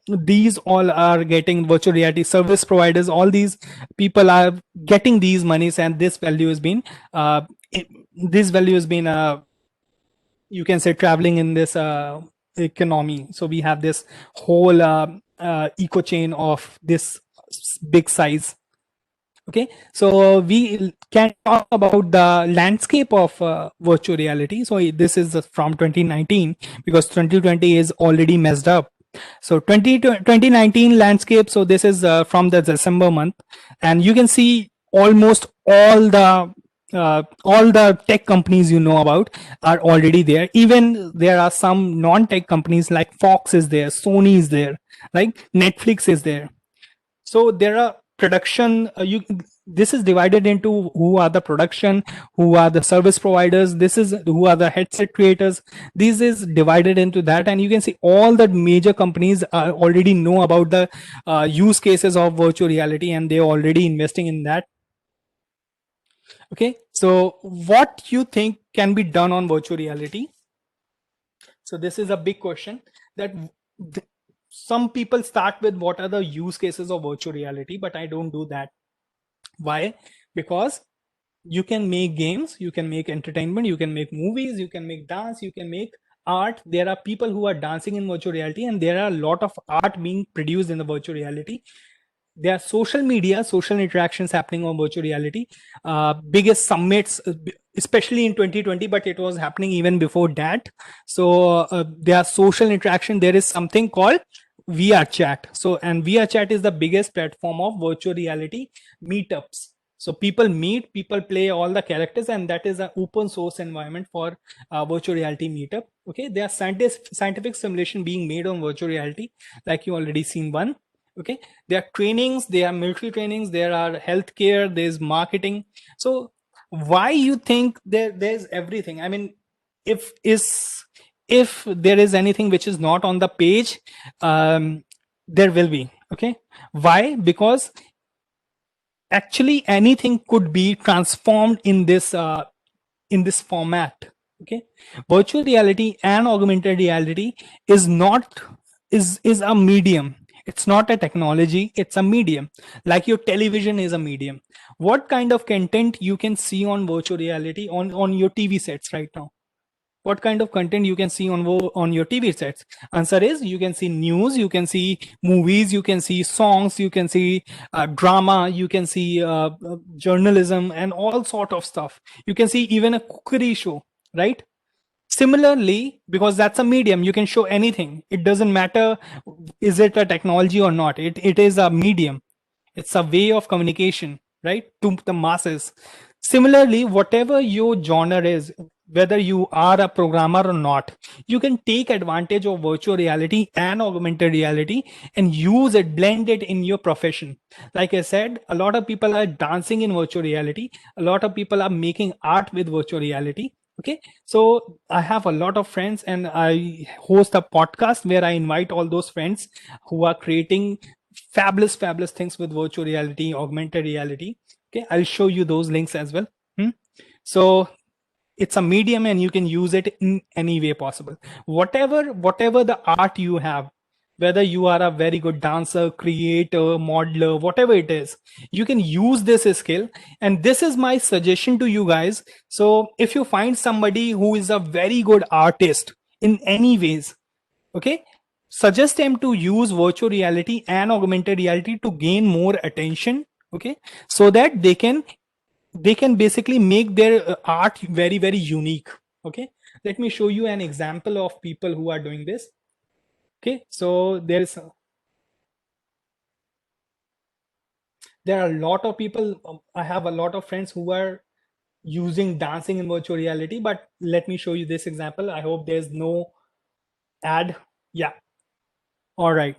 These all are getting virtual reality service providers. All these people are getting these monies, and this value has been you can say traveling in this economy. So we have this whole eco chain of this big size. Okay, so we can talk about the landscape of virtual reality. So this is from 2019, because 2020 is already messed up. So 2019 landscape. So this is from the December month, and you can see almost all the tech companies you know about are already there. Even there are some non-tech companies like Fox is there, Sony is there, like Netflix is there. So there are production, this is divided into who are the production, who are the service providers, this is who are the headset creators. This is divided into that, and you can see all the major companies already know about the use cases of virtual reality, and they're already investing in that. Okay, so what you think can be done on virtual reality? So this is a big question that some people start with what are the use cases of virtual reality, but I don't do that. Why? Because you can make games, you can make entertainment, you can make movies, you can make dance, you can make art. There are people who are dancing in virtual reality, and there are a lot of art being produced in the virtual reality. There are social media, social interactions happening on virtual reality. Biggest summits, especially in 2020, but it was happening even before that. So there are social interaction. There is something called VR chat. So, and VR chat is the biggest platform of virtual reality meetups. So people meet, people play all the characters, and that is an open source environment for virtual reality meetup. Okay, there are scientific simulation being made on virtual reality, like you already seen one. Okay, there are trainings, there are military trainings, there are healthcare, there's marketing. So why you think there's everything? I mean, if there is anything which is not on the page, there will be. Okay, why? Because actually anything could be transformed in this format. Okay, virtual reality and augmented reality is a medium. It's not a technology, it's a medium. Like your television is a medium. What kind of content you can see on virtual reality on your TV sets right now? What kind of content you can see on your TV sets? Answer is you can see news, you can see movies, you can see songs, you can see drama, you can see journalism and all sort of stuff. You can see even a cookery show, right? Similarly, because that's a medium, you can show anything. It doesn't matter is it a technology or not. It is a medium. It's a way of communication, right, to the masses. Similarly, whatever your genre is, whether you are a programmer or not, you can take advantage of virtual reality and augmented reality and use it, blend it in your profession. Like I said, a lot of people are dancing in virtual reality. A lot of people are making art with virtual reality. Okay, so I have a lot of friends and I host a podcast where I invite all those friends who are creating fabulous things with virtual reality, augmented reality. Okay, I'll show you those links as well. So it's a medium and you can use it in any way possible. Whatever the art you have, whether you are a very good dancer, creator, modeler, whatever it is, you can use this skill. And this is my suggestion to you guys. So if you find somebody who is a very good artist in any ways, okay, suggest them to use virtual reality and augmented reality to gain more attention, okay, so that they can basically make their art very unique. Okay, let me show you an example of people who are doing this. Okay, so there are a lot of people. I have a lot of friends who are using dancing in virtual reality, but let me show you this example. I hope there's no ad. Yeah, all right.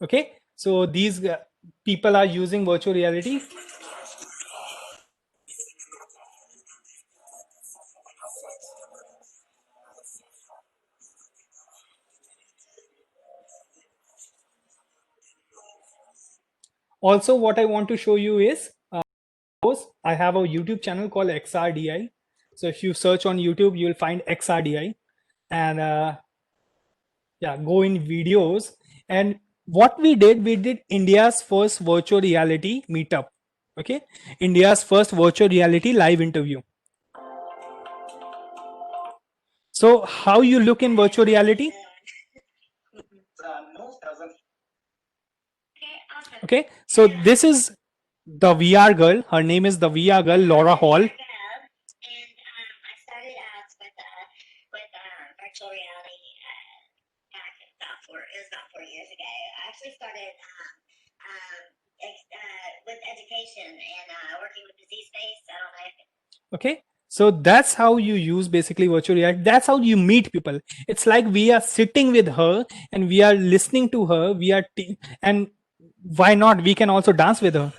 Okay, so these people are using virtual reality. Also, what I want to show you is I have a YouTube channel called XRDI. So if you search on YouTube, you'll find XRDI, and yeah, go in videos. And what we did India's first virtual reality meetup. Okay, India's first virtual reality live interview. So how you look in virtual reality? Okay, so this is the VR girl. Her name is the VR girl, Laura Hall. I started out with virtual reality back it was about 4 years ago. I actually started with education and working with disease space. I don't know if Okay, so that's how you use basically virtual reality. That's how you meet people. It's like we are sitting with her and we are listening to her. And why not? We can also dance with her.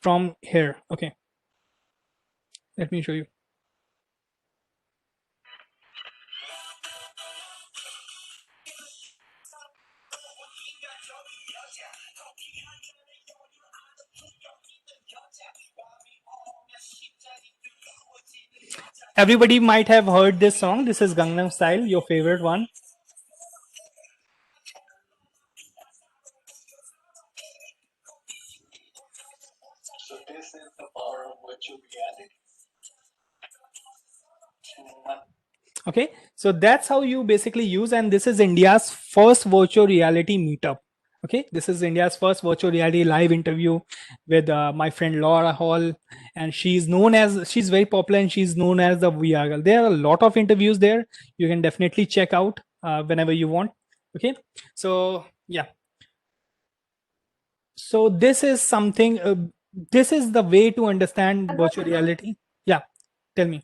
From here. Okay, let me show you. Everybody might have heard this song. This is Gangnam Style, your favorite one. So this is the power of virtual reality. Okay, so that's how you basically use, and this is India's first virtual reality meetup. Okay, this is India's first virtual reality live interview with my friend Laura Hall, and she's very popular and she's known as the VR girl. There are a lot of interviews there. You can definitely check out whenever you want. Okay, so yeah. So this is something, this is the way to understand virtual reality. Yeah, tell me.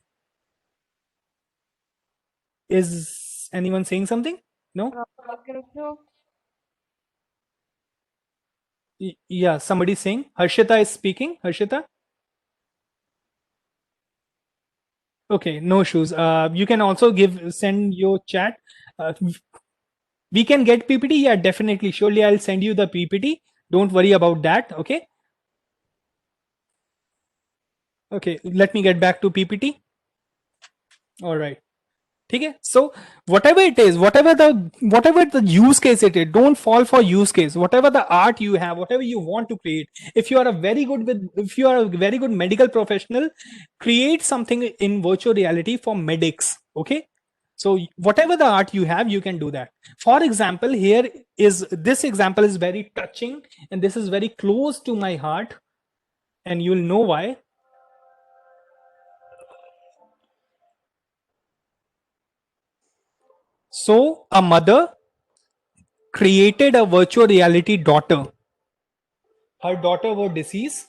Is anyone saying something? No? Yeah, somebody's saying. Harshita is speaking. Harshita? Okay, no issues. You can also send your chat. We can get PPT. Yeah, definitely. Surely I'll send you the PPT. Don't worry about that. Okay. Okay, let me get back to PPT. All right. Okay, so whatever it is, whatever the use case it is, don't fall for use case. Whatever the art you have, whatever you want to create, if you are a very good medical professional, create something in virtual reality for medics. Okay, so whatever the art you have, you can do that. For example, this example is very touching and this is very close to my heart, and you'll know why. So a mother created a virtual reality daughter. Her daughter was deceased,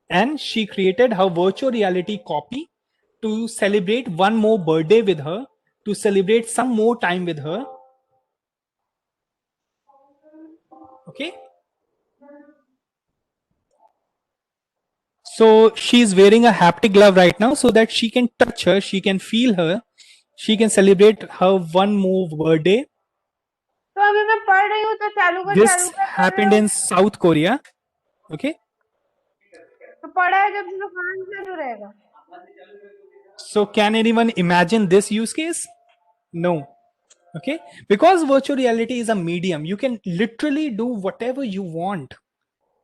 and she created her virtual reality copy to celebrate one more birthday with her, to celebrate some more time with her. Okay. So she's wearing a haptic glove right now so that she can touch her, she can feel her, she can celebrate her one more birthday. तो अभी मैं पढ़ रही हूँ तो चालू कर This happened in South Korea. Okay. तो पढ़ा है जब तो कहाँ से चालू रहेगा? So can anyone imagine this use case? No. Okay. Because virtual reality is a medium, you can literally do whatever you want.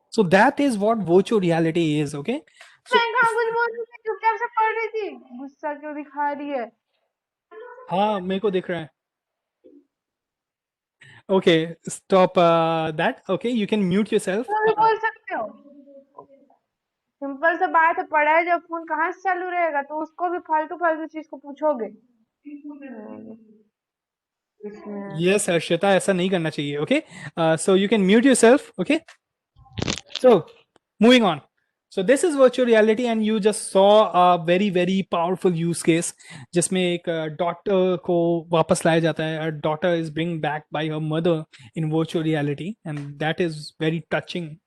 So that is what virtual reality is. Okay. So मैं कहाँ कुछ बोल रही थी, चुपचाप से पढ़ रही थी, गुस्सा क्यों दिखा रही है? हाँ मेरे को दिख रहा है. Okay, stop that. Okay, you can mute yourself. तो भी बोल सकते हो. सिंपल सा बात है, पढ़ा है जब फोन कहाँ से चालू रहेगा? तो उसको भी फालतू फालतू चीज को पूछोगे. Yes, Harshita, ऐसा नहीं करना चाहिए. Okay, so you can mute yourself. Okay, so moving on. So this is virtual reality, and you just saw a very powerful use case जिसमें एक daughter को वापस लाया जाता है. A daughter is bring back by her mother in virtual reality, and that is very touching.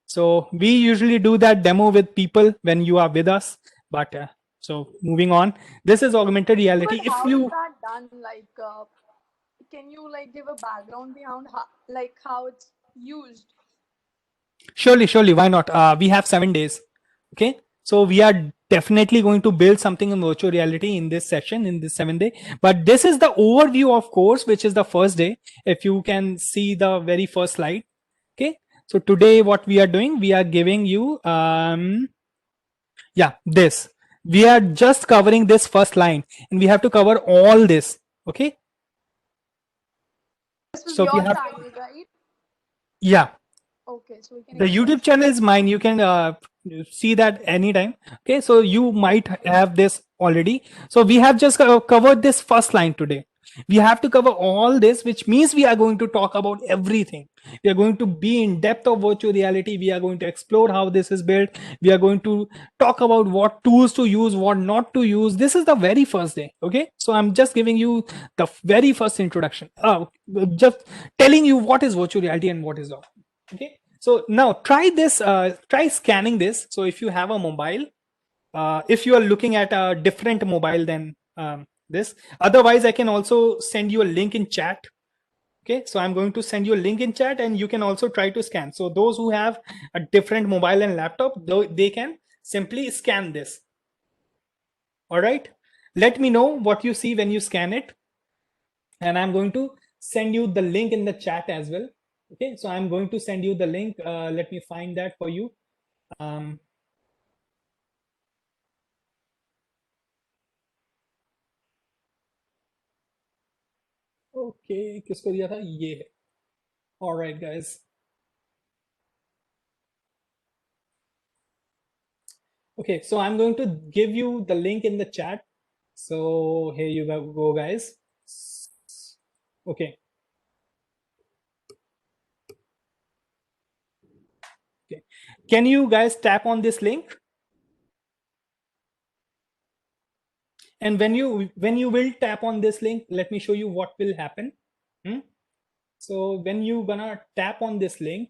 So we usually do that demo with people when you are with us. But so moving on, this is augmented reality. But If how you is that done? Like, can you like give a background behind how it's used? surely, why not? We have 7 days. Okay, so we are definitely going to build something in virtual reality in this session, in this 7 day. But this is the overview of course, which is the first day. If you can see the very first slide. Okay, so today what we are doing, we are giving you this. We are just covering this first line, and we have to cover all this. Okay, This was so we your have channel, right? yeah. Okay, so we can The explain. YouTube channel is mine. You can see that anytime. Okay, so you might have this already. So we have just covered this first line today. We have to cover all this, which means we are going to talk about everything. We are going to be in depth of virtual reality. We are going to explore how this is built. We are going to talk about what tools to use, what not to use. This is the very first day. Okay, so I'm just giving you the very first introduction. Just telling you what is virtual reality and what is not. Okay, so now try this, try scanning this. So if you have a mobile, if you are looking at a different mobile than this, otherwise I can also send you a link in chat. Okay, so I'm going to send you a link in chat, and you can also try to scan. So those who have a different mobile and laptop, they can simply scan this. All right, let me know what you see when you scan it, and I'm going to send you the link in the chat as well. Okay, so I'm going to send you the link. Let me find that for you. Okay, किसको दिया था? ये है. All right, guys. Okay, so I'm going to give you the link in the chat. So here you go, guys. Okay. Okay. Can you guys tap on this link? And when you will tap on this link, let me show you what will happen. So when you gonna tap on this link,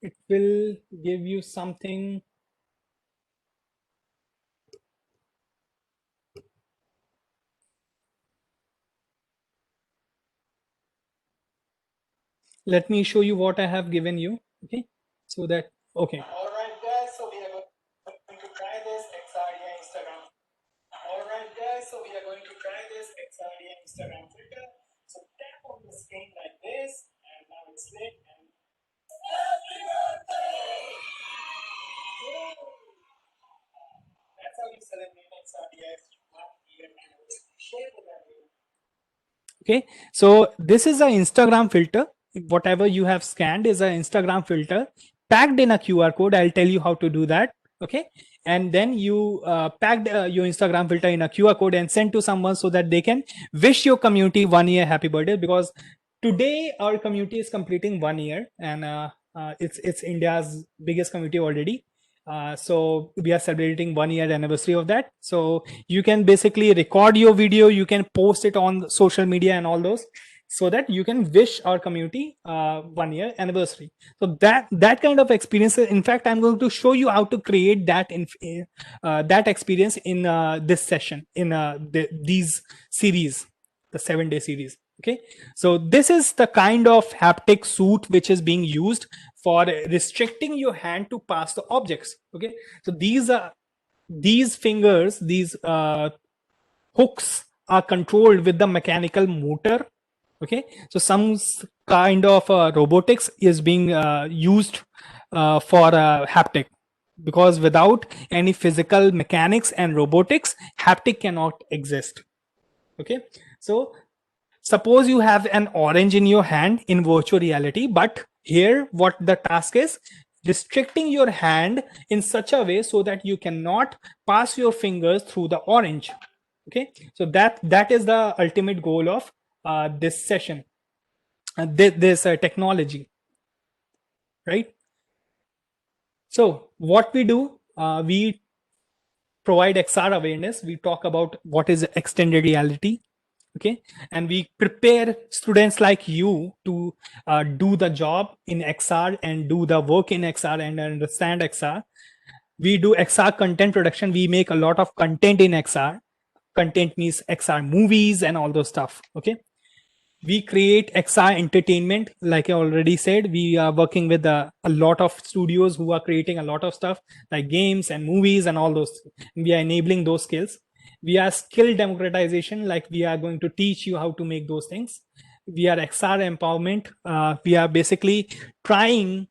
it will give you something. Let me show you what I have given you. Okay, so that okay. All right, guys. So we are going to try this XRDA Instagram. All right, guys. So we are going to try this XRDA Instagram filter. So tap on the screen like this, and now it's lit. And happy birthday! That's how you celebrate XRDA's 1 year anniversary. Share with everyone. Okay, so this is an Instagram filter. Whatever you have scanned is an Instagram filter packed in a QR code. I'll tell you how to do that. Okay, and then you packed your Instagram filter in a QR code and sent to someone so that they can wish your community 1 year happy birthday, because today our community is completing 1 year, and it's India's biggest community already. So we are celebrating 1 year anniversary of that. So you can basically record your video, you can post it on social media and all those, so that you can wish our community 1 year anniversary. So that kind of experience, in fact, I'm going to show you how to create that that experience in this session, in these series, the 7-day series. Okay, so this is the kind of haptic suit which is being used for restricting your hand to pass the objects. Okay, so these fingers, these hooks are controlled with the mechanical motor. Okay, so some kind of robotics is being used for haptic, because without any physical mechanics and robotics, haptic cannot exist. Okay, so suppose you have an orange in your hand in virtual reality, but here what the task is, restricting your hand in such a way so that you cannot pass your fingers through the orange. Okay, so that is the ultimate goal of this session, this technology, right? So what we do, we provide XR awareness. We talk about what is extended reality. Okay, and we prepare students like you to do the job in XR and do the work in XR and understand XR. We do XR content production. We make a lot of content in XR. Content means XR movies and all those stuff. Okay, we create XR entertainment. Like I already said, we are working with a lot of studios who are creating a lot of stuff like games and movies and all those. We are enabling those skills. We are skill democratization, like we are going to teach you how to make those things. We are XR empowerment. We are basically trying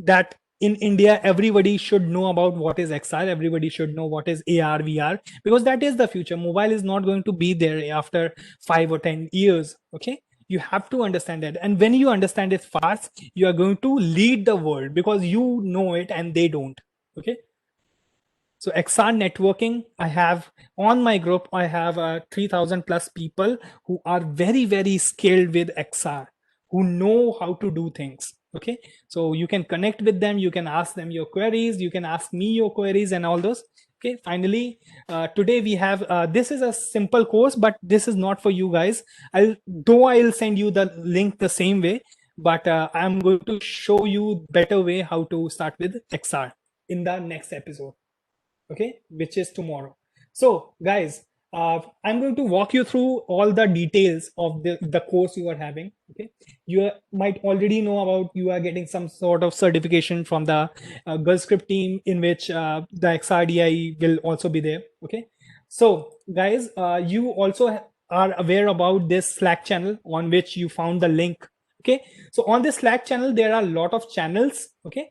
that in India, everybody should know about what is XR. Everybody should know what is AR, VR, because that is the future. Mobile is not going to be there after 5 or 10 years. Okay, you have to understand that. And when you understand it fast, you are going to lead the world, because you know it and they don't. Okay. So XR networking, I have on my group, I have 3,000 plus people who are very, very skilled with XR, who know how to do things. Okay, so you can connect with them, you can ask them your queries, you can ask me your queries and all those. Okay, finally, today we have, this is a simple course, but this is not for you guys. I'll send you the link the same way, but I'm going to show you better way how to start with XR in the next episode. Okay, which is tomorrow. So guys, I'm going to walk you through all the details of the course you are having. Okay, you might already know about, you are getting some sort of certification from the GullScript team, in which the XRDI will also be there. Okay, so guys, you also are aware about this Slack channel on which you found the link. Okay, so on this Slack channel, there are a lot of channels. Okay,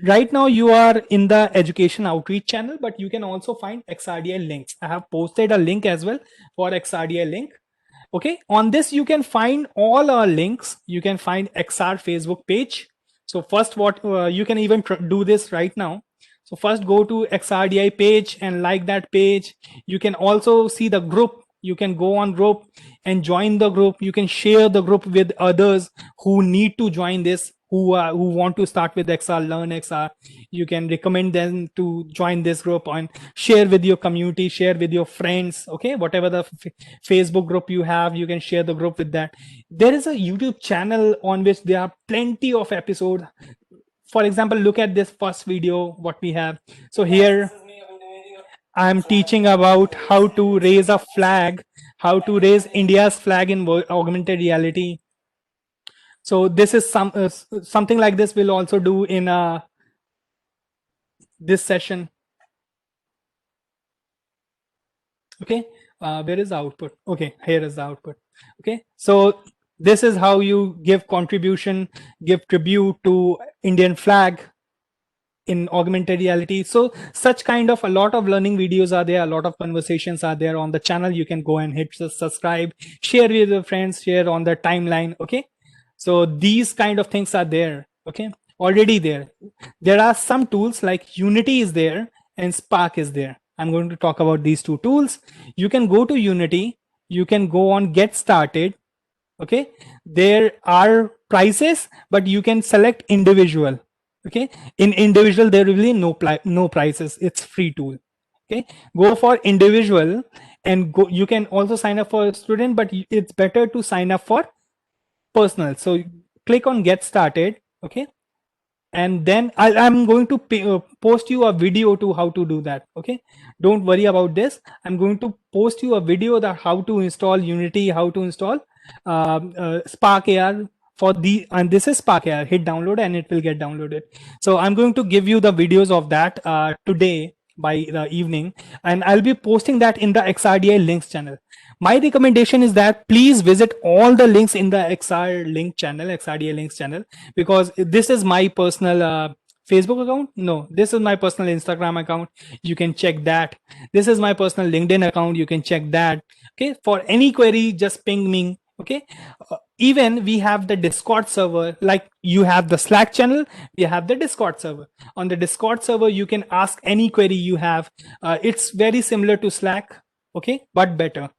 right now you are in the education outreach channel, but you can also find XRDI links. I have posted a link as well for XRDI link. Okay, on this you can find all our links. You can find XR Facebook page. So first, what you can even do this right now. So first go to XRDI page and like that page. You can also see the group. You can go on group and join the group. You can share the group with others who need to join this, who want to start with XR, learn XR. You can recommend them to join this group and share with your community, share with your friends. Okay, whatever the Facebook group you have, you can share the group with that. There is a YouTube channel on which there are plenty of episodes. For example, look at this first video, what we have. So here I'm teaching about how to raise a flag, how to raise India's flag in augmented reality. So this is something like this we'll also do in this session. Okay, where is the output? Okay, here is the output. Okay, so this is how you give contribution, give tribute to Indian flag in augmented reality. So such kind of a lot of learning videos are there, a lot of conversations are there on the channel. You can go and hit subscribe, share with your friends, share on the timeline. Okay, so these kind of things are there. Okay, already there. There are some tools like Unity is there and Spark is there. I'm going to talk about these two tools. You can go to Unity, you can go on Get Started. Okay, there are prices, but you can select individual. Okay, in individual there will be no prices. It's free tool. Okay, go for individual and go. You can also sign up for a student, but it's better to sign up for personal. So click on Get Started. Okay, and then I'm going to post you a video to how to do that. Okay, don't worry about this. I'm going to post you a video that how to install Unity, how to install Spark AR for the, and this is Spark AR. Hit download and it will get downloaded. So I'm going to give you the videos of that today by the evening, and I'll be posting that in the XRDI links channel. My recommendation is that please visit all the links in the XRDI links channel, because this is my personal Facebook account. No, this is my personal Instagram account. You can check that. This is my personal LinkedIn account. You can check that. Okay, for any query, just ping me. Okay, even we have the Discord server, like you have the Slack channel, we have the Discord server. On the Discord server, you can ask any query you have. It's very similar to Slack, okay, but better.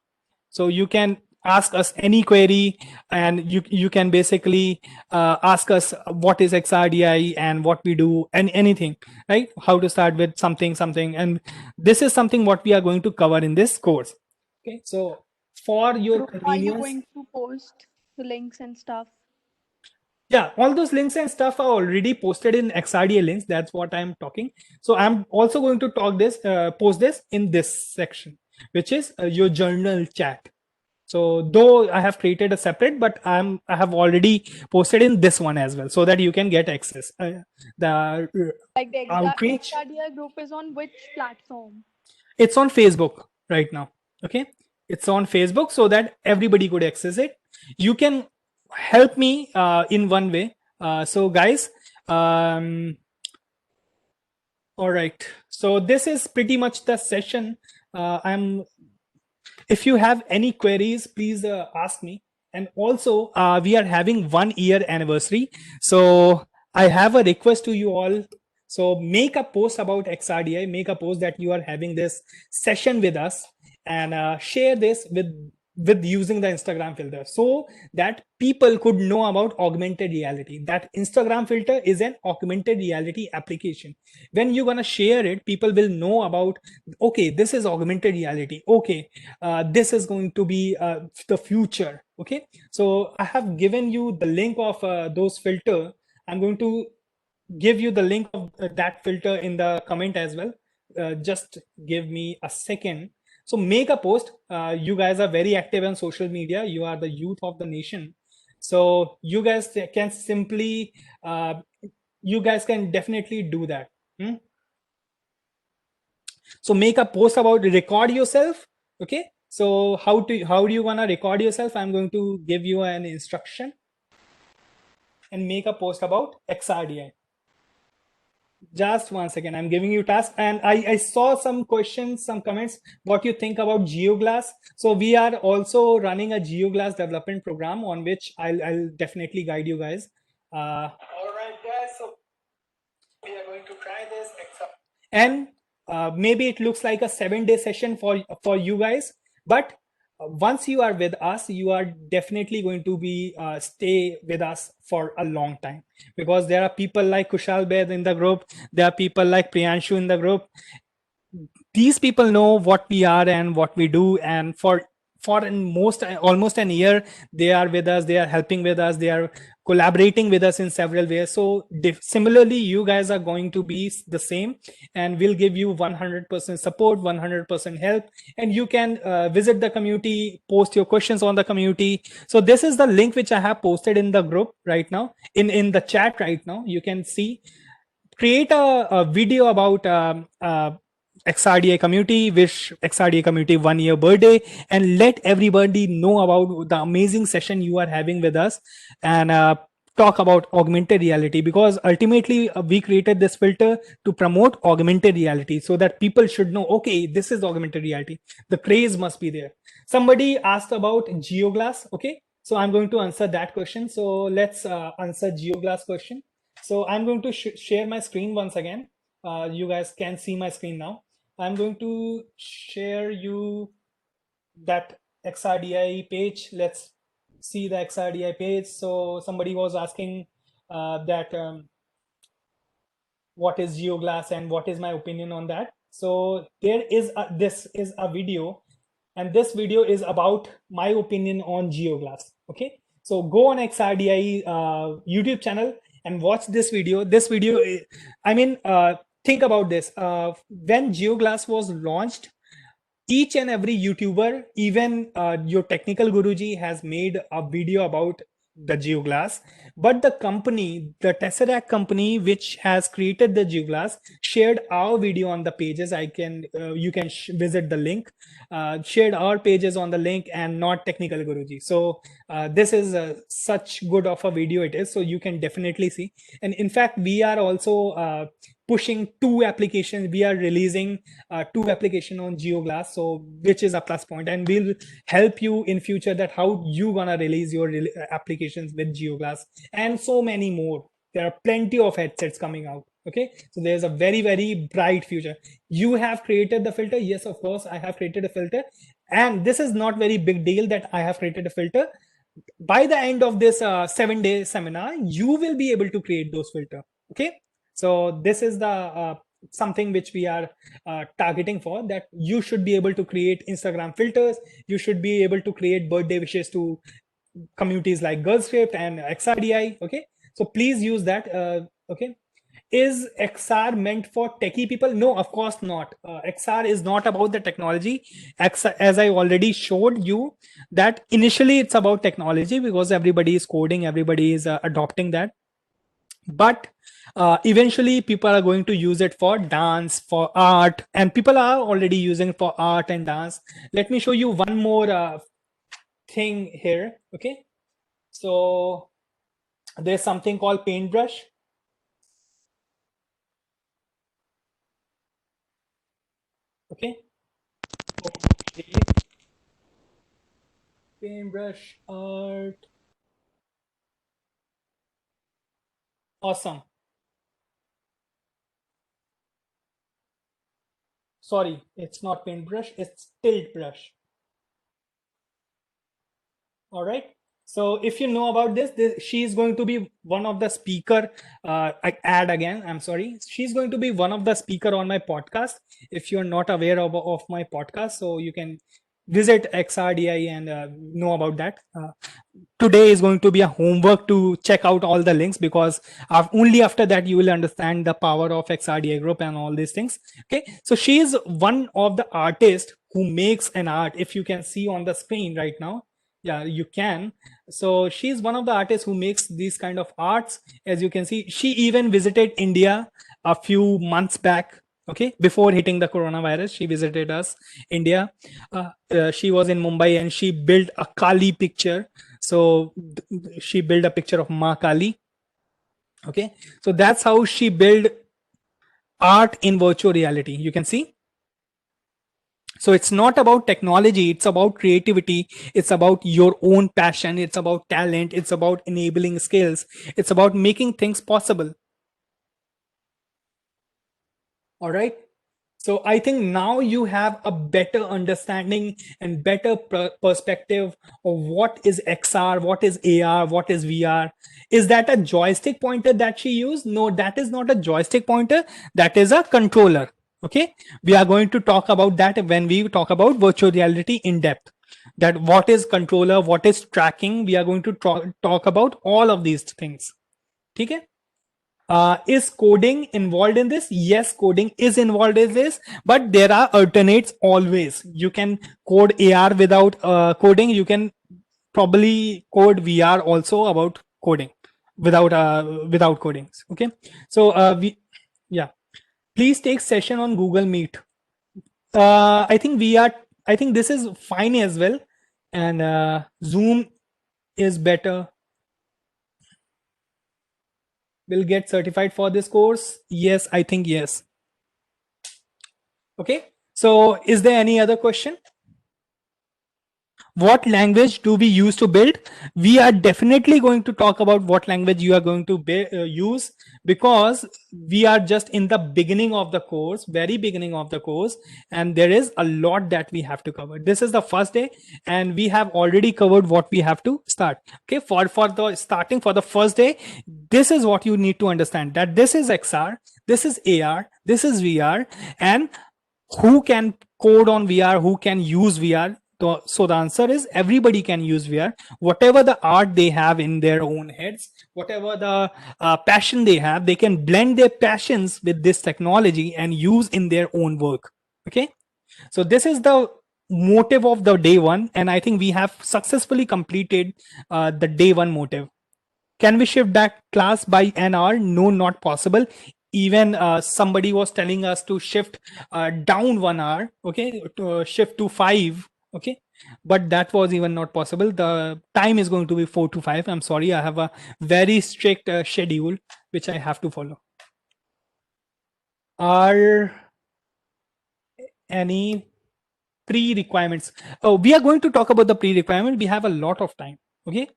So you can ask us any query, and you can basically ask us what is XRDI and what we do and anything, right? How to start with something, and this is something what we are going to cover in this course. Okay, so for your Are you convenience, going to post the links and stuff? yeah, all those links and stuff are already posted in XRDA links. That's what I'm talking. So I'm also going to post this in this section, which is your journal chat. So though I have created a separate, but I have already posted in this one as well, so that you can get access. Like the outreach, XRDI group is on which platform? it's on Facebook right now. Okay, it's on Facebook so that everybody could access it. You can help me in one way. So guys, all right. So this is pretty much the session. If you have any queries, please ask me. And also, we are having 1 year anniversary. So I have a request to you all. So make a post about XRDI, make a post that you are having this session with us, and share this with using the Instagram filter, so that people could know about augmented reality. That Instagram filter is an augmented reality application. When you're gonna share it, people will know about, okay, this is augmented reality. Okay, this is going to be the future. Okay, so I have given you the link of those filter. I'm going to give you the link of that filter in the comment as well. Just give me a second. So make a post. You guys are very active on social media. You are the youth of the nation. So you guys can simply, you guys can definitely do that. So make a post about, record yourself. Okay. So how do you want to record yourself? I'm going to give you an instruction, and make a post about XRDI. Just 1 second, I'm giving you task. And I saw some questions, some comments, what you think about GeoGlass. So we are also running a GeoGlass development program, on which I'll definitely guide you guys. All right, guys, so we are going to try this. And maybe it looks like a 7-day session for you guys, but once you are with us, you are definitely going to be stay with us for a long time, because there are people like Kushal Bed in the group. There are people like Priyanshu in the group. These people know what we are and what we do, and for almost an year, they are with us. They are helping with us. They are collaborating with us in several ways. So similarly, you guys are going to be the same, and we'll give you 100% support, 100% help. And you can visit the community, post your questions on the community. So this is the link which I have posted in the group right now, in the chat right now. You can see, create a video about XRDI community, wish XRDI community 1 year birthday, and let everybody know about the amazing session you are having with us, and talk about augmented reality, because ultimately we created this filter to promote augmented reality, so that people should know, okay, this is augmented reality. The craze must be there. Somebody asked about GeoGlass. Okay, so I'm going to answer that question. So let's answer GeoGlass question. So I'm going to share my screen once again. You guys can see my screen now. I'm going to share you that XRDI page. Let's see the XRDI page. So somebody was asking that what is GeoGlass and what is my opinion on that. So this is a video, and this video is about my opinion on GeoGlass. Okay, so go on XRDI YouTube channel and watch this video. This video, I mean, think about this. When GeoGlass was launched, each and every YouTuber, even your technical Guruji, has made a video about the GeoGlass. But the company, the Tesseract company, which has created the GeoGlass, shared our video on the pages. You can visit the link. Shared our pages on the link, and not technical Guruji. So this is such good of a video it is. So you can definitely see. And in fact, we are also pushing 2 applications. We are releasing 2 applications on GeoGlass, so which is a plus point, and we'll help you in future that how you gonna release your applications with GeoGlass, and so many more. There are plenty of headsets coming out. Okay, so there's a very, very bright future. You have created the filter. Yes, of course, I have created a filter, and this is not very big deal that I have created a filter. By the end of this 7-day seminar, you will be able to create those filter. Okay, so this is the something which we are targeting for, that you should be able to create Instagram filters. You should be able to create birthday wishes to communities like GirlScript and XRDI. Okay, so please use that. Okay, is XR meant for techie people? No, of course not. XR is not about the technology. As I already showed you, that initially it's about technology because everybody is coding, everybody is adopting that. But eventually people are going to use it for dance, for art, and people are already using it for art and dance. Let me show you one more thing here. Okay, so there's something called paintbrush. Okay, paintbrush art. Awesome. Sorry, it's not paintbrush, it's tilt brush. All right, so if you know about this, she is going to be one of the speaker. I add again, I'm sorry, she's going to be one of the speaker on my podcast. If you're not aware of my podcast, so you can visit XRDI and know about that. Today is going to be a homework to check out all the links, because only after that you will understand the power of XRDI group and all these things. Okay, so she is one of the artists who makes an art. If you can see on the screen right now, yeah, you can. So she's one of the artists who makes these kind of arts. As you can see, she even visited India a few months back. Okay, before hitting the coronavirus, she visited us, India. She was in Mumbai and she built a Kali picture. So she built a picture of Ma Kali. Okay, so that's how she built art in virtual reality. You can see. So it's not about technology, it's about creativity, it's about your own passion, it's about talent, it's about enabling skills, it's about making things possible. All right, so I think now you have a better understanding and better perspective of what is XR, what is AR, what is VR. Is that a joystick pointer that she used? No, that is not a joystick pointer, that is a controller. Okay, we are going to talk about that when we talk about virtual reality in depth, that what is controller, what is tracking. We are going to talk about all of these things. Okay. Is coding involved in this? Yes, coding is involved in this, but there are alternates always. You can code AR without coding. You can probably code VR also about coding without coding. Okay, so please take session on Google Meet. I think this is fine as well, and Zoom is better. Will get certified for this course? Yes, I think yes. Okay, so is there any other question? what language do we use to build? We are definitely going to talk about what language you are going to use, because we are just in the beginning of the course, very beginning of the course, and there is a lot that we have to cover. This is the first day and we have already covered what we have to start. Okay, for the starting for the first day, this is what you need to understand, that this is XR, this is AR, this is VR, and who can code on VR, who can use VR. So the answer is everybody can use VR. Whatever the art they have in their own heads, whatever the passion they have, they can blend their passions with this technology and use in their own work. Okay, so this is the motive of the day one, and I think we have successfully completed the day one motive. Can we shift back class by an hour? No, not possible. Even somebody was telling us to shift down 1 hour, okay, to shift to 5, okay, but that was even not possible. The time is going to be 4 to 5. I'm sorry, I have a very strict schedule which I have to follow. Are any pre-requirements? Oh, we are going to talk about the pre-requirement. We have a lot of time. Okay.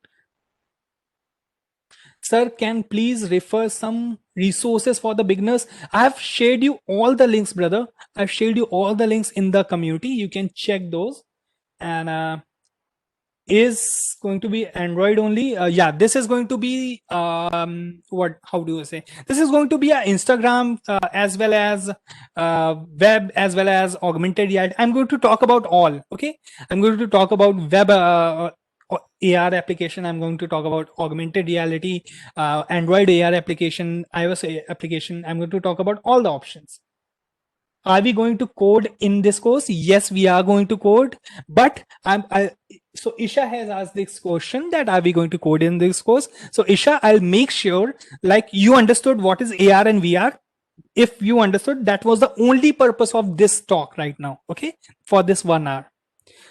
Sir, can please refer some resources for the beginners? I have shared you all the links, brother. I've shared you all the links in the community. You can check those. And is going to be Android only. Yeah, this is going to be how do you say? This is going to be an Instagram as well as web, as well as augmented reality. I'm going to talk about all. Okay, I'm going to talk about web AR application. I'm going to talk about augmented reality, Android AR application, iOS application. I'm going to talk about all the options. Are we going to code in this course? Yes, we are going to code, but so Isha has asked this question, that are we going to code in this course? So Isha, I'll make sure like you understood what is AR and VR. If you understood, that was the only purpose of this talk right now. Okay, for this 1 hour.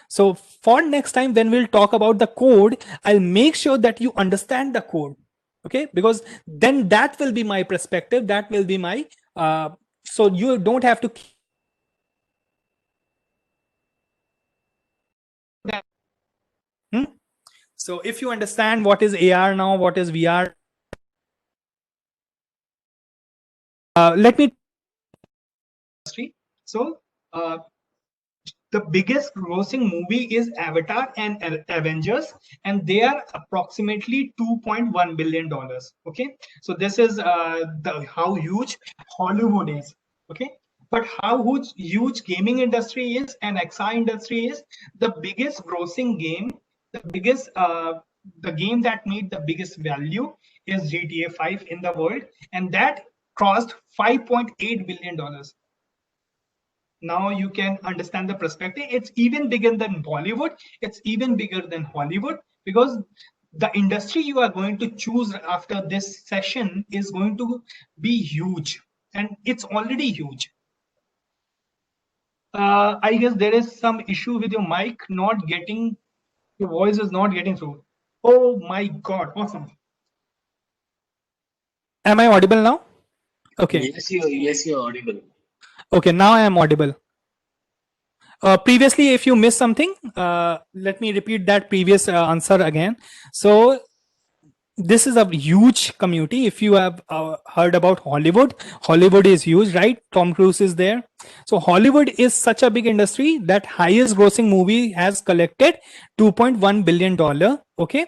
So for next time when we'll talk about the code, I'll make sure that you understand the code. Okay, because then that will be my perspective, that will be my so you don't have to So if you understand what is AR now, what is VR, let me so the biggest grossing movie is Avatar and Avengers, and they are approximately $2.1 billion. Okay, so this is how huge Hollywood is. Okay, but how huge gaming industry is and XR industry is. The biggest grossing game, the biggest the game that made the biggest value is GTA 5 in the world, and that crossed $5.8 billion. Now you can understand the perspective. It's even bigger than Bollywood. It's even bigger than Hollywood, because the industry you are going to choose after this session is going to be huge, and it's already huge. I guess there is some issue with your mic not getting, your voice is not getting through. Oh my God, awesome. Am I audible now? Okay. Yes, you're audible. Okay, now I am audible. Previously, if you missed something, let me repeat that previous answer again. So this is a huge community. If you have heard about Hollywood, Hollywood is huge, right? Tom Cruise is there. So Hollywood is such a big industry that highest grossing movie has collected $2.1 billion. Okay.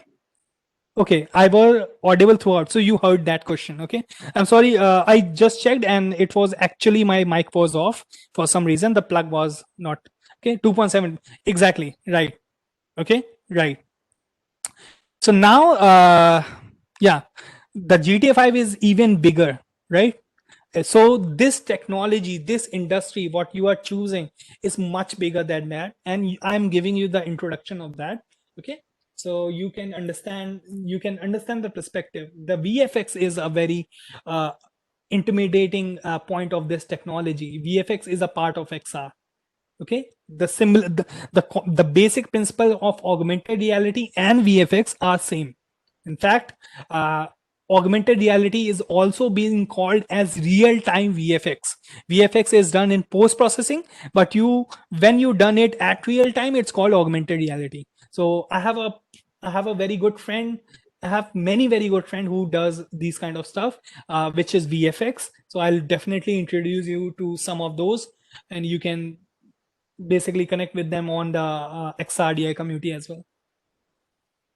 Okay, I was audible throughout, so you heard that question. Okay, I'm sorry, I just checked and it was actually my mic was off for some reason. The plug was not. Okay, 2.7 exactly, right? Okay, right. So now, yeah, the GTA 5 is even bigger, right? So this technology, this industry, what you are choosing is much bigger than that, and I'm giving you the introduction of that. Okay. So you can understand the perspective. The VFX is a very intimidating point of this technology. VFX is a part of XR. Okay, the basic principle of augmented reality and VFX are same. In fact, augmented reality is also being called as real-time VFX. VFX is done in post-processing, but when you done it at real time, it's called augmented reality. So I have a very good friend. I have many very good friend who does these kind of stuff, which is VFX. So I'll definitely introduce you to some of those, and you can basically connect with them on the XRDI community as well.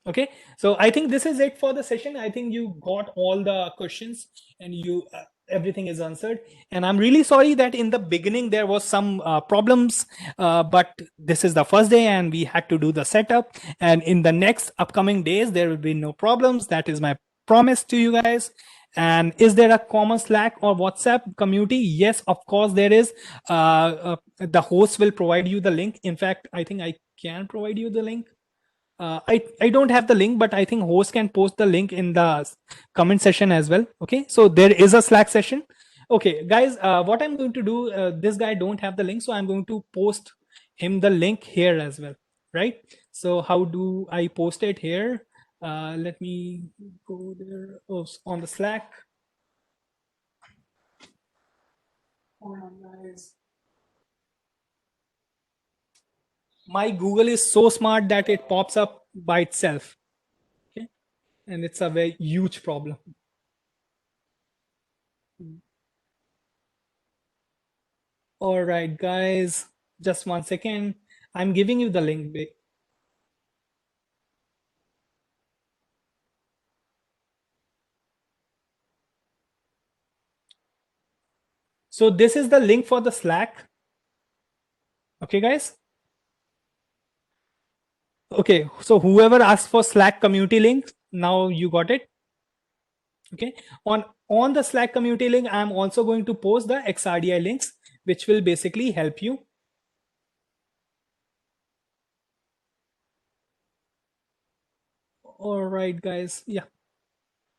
Okay, so I think this is it for the session. I think you got all the questions, and you everything is answered. And I'm really sorry that in the beginning there was some problems, but this is the first day and we had to do the setup. And in the next upcoming days there will be no problems. That is my promise to you guys. And is there a common Slack or WhatsApp community? Yes, of course there is. The host will provide you the link. In fact, I think I can provide you the link. I don't have the link, but I think host can post the link in the comment section as well. Okay, so there is a Slack session. Okay, guys, what I'm going to do, this guy don't have the link, so I'm going to post him the link here as well, right? So how do I post it here? Let me go there. Oh, on the Slack. Hold on, guys. My Google is so smart that it pops up by itself. Okay, and it's a very huge problem. All right, guys, just 1 second. I'm giving you the link. So this is the link for the Slack. Okay, guys. Okay, so whoever asked for Slack community link, now you got it. Okay, on the Slack community link, I'm also going to post the XRDI links, which will basically help you. All right, guys. Yeah.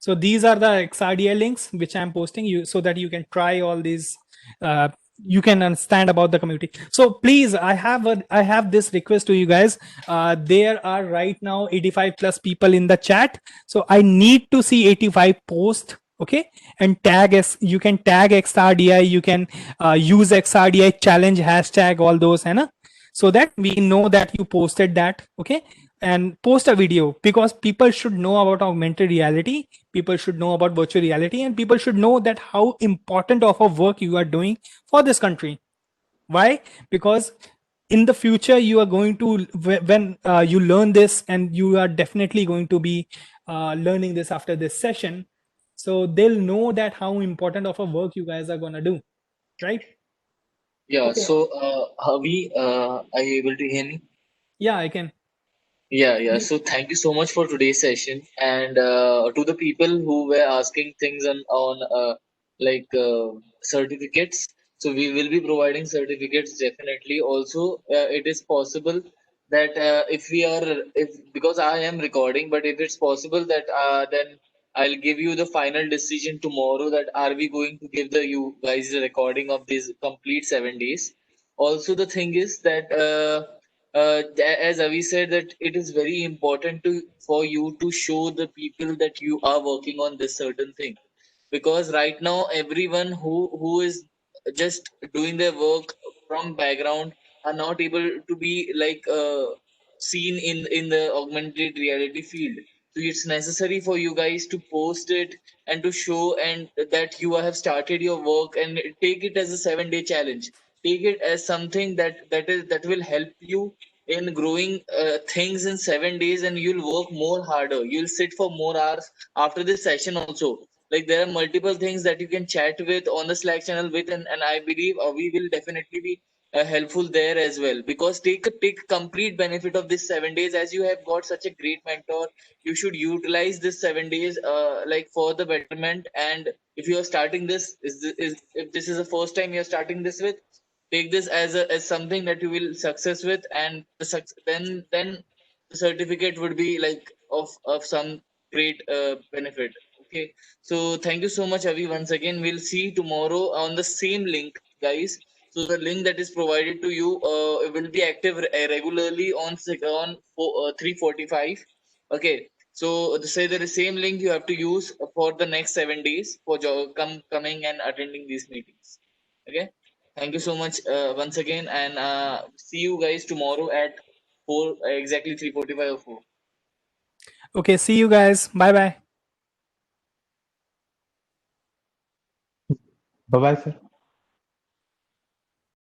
So these are the XRDI links which I'm posting you so that you can try all these. You can understand about the community. So please, I have this request to you guys. There are right now 85 plus people in the chat. So I need to see 85 posts. Okay, and tag us. You can tag XRDI. You can use XRDI challenge hashtag, all those, है so that we know that you posted that. Okay, and post a video, because people should know about augmented reality, people should know about virtual reality, and people should know that how important of a work you are doing for this country. Why? Because in the future you are going to, when you learn this, and you are definitely going to be learning this after this session, so they'll know that how important of a work you guys are gonna do, right? Yeah, Okay. so Avi, are you able to hear me? Yeah, I can. Yeah. So thank you so much for today's session, and to the people who were asking things on certificates. So we will be providing certificates definitely. Also, it is possible that if because I am recording, but if it's possible that then I'll give you the final decision tomorrow that are we going to give you guys the recording of these complete 7 days. Also, the thing is that as Avi said, that it is very important for you to show the people that you are working on this certain thing, because right now everyone who is just doing their work from background are not able to be seen in the augmented reality field. So it's necessary for you guys to post it and to show and that you have started your work, and take it as a 7 day challenge. Take it as something that will help you in growing things in 7 days, and you'll work more harder, you'll sit for more hours after this session also. Like, there are multiple things that you can chat with on the Slack channel with, and I believe we will definitely be helpful there as well, because take complete benefit of this 7 days. As you have got such a great mentor, you should utilize this 7 days for the betterment. And if you are starting this, if this is the first time you're starting this with, take this as something that you will success with, and then the certificate would be like of some great benefit. Okay, so thank you so much, Avi. Once again, we'll see tomorrow on the same link, guys. So the link that is provided to you will be active regularly on 3:45. Okay, so the same link you have to use for the next 7 days for coming and attending these meetings. Okay, thank you so much once again, and see you guys tomorrow at exactly 3:45 or 4. Okay, see you guys. Bye bye. Bye bye, sir.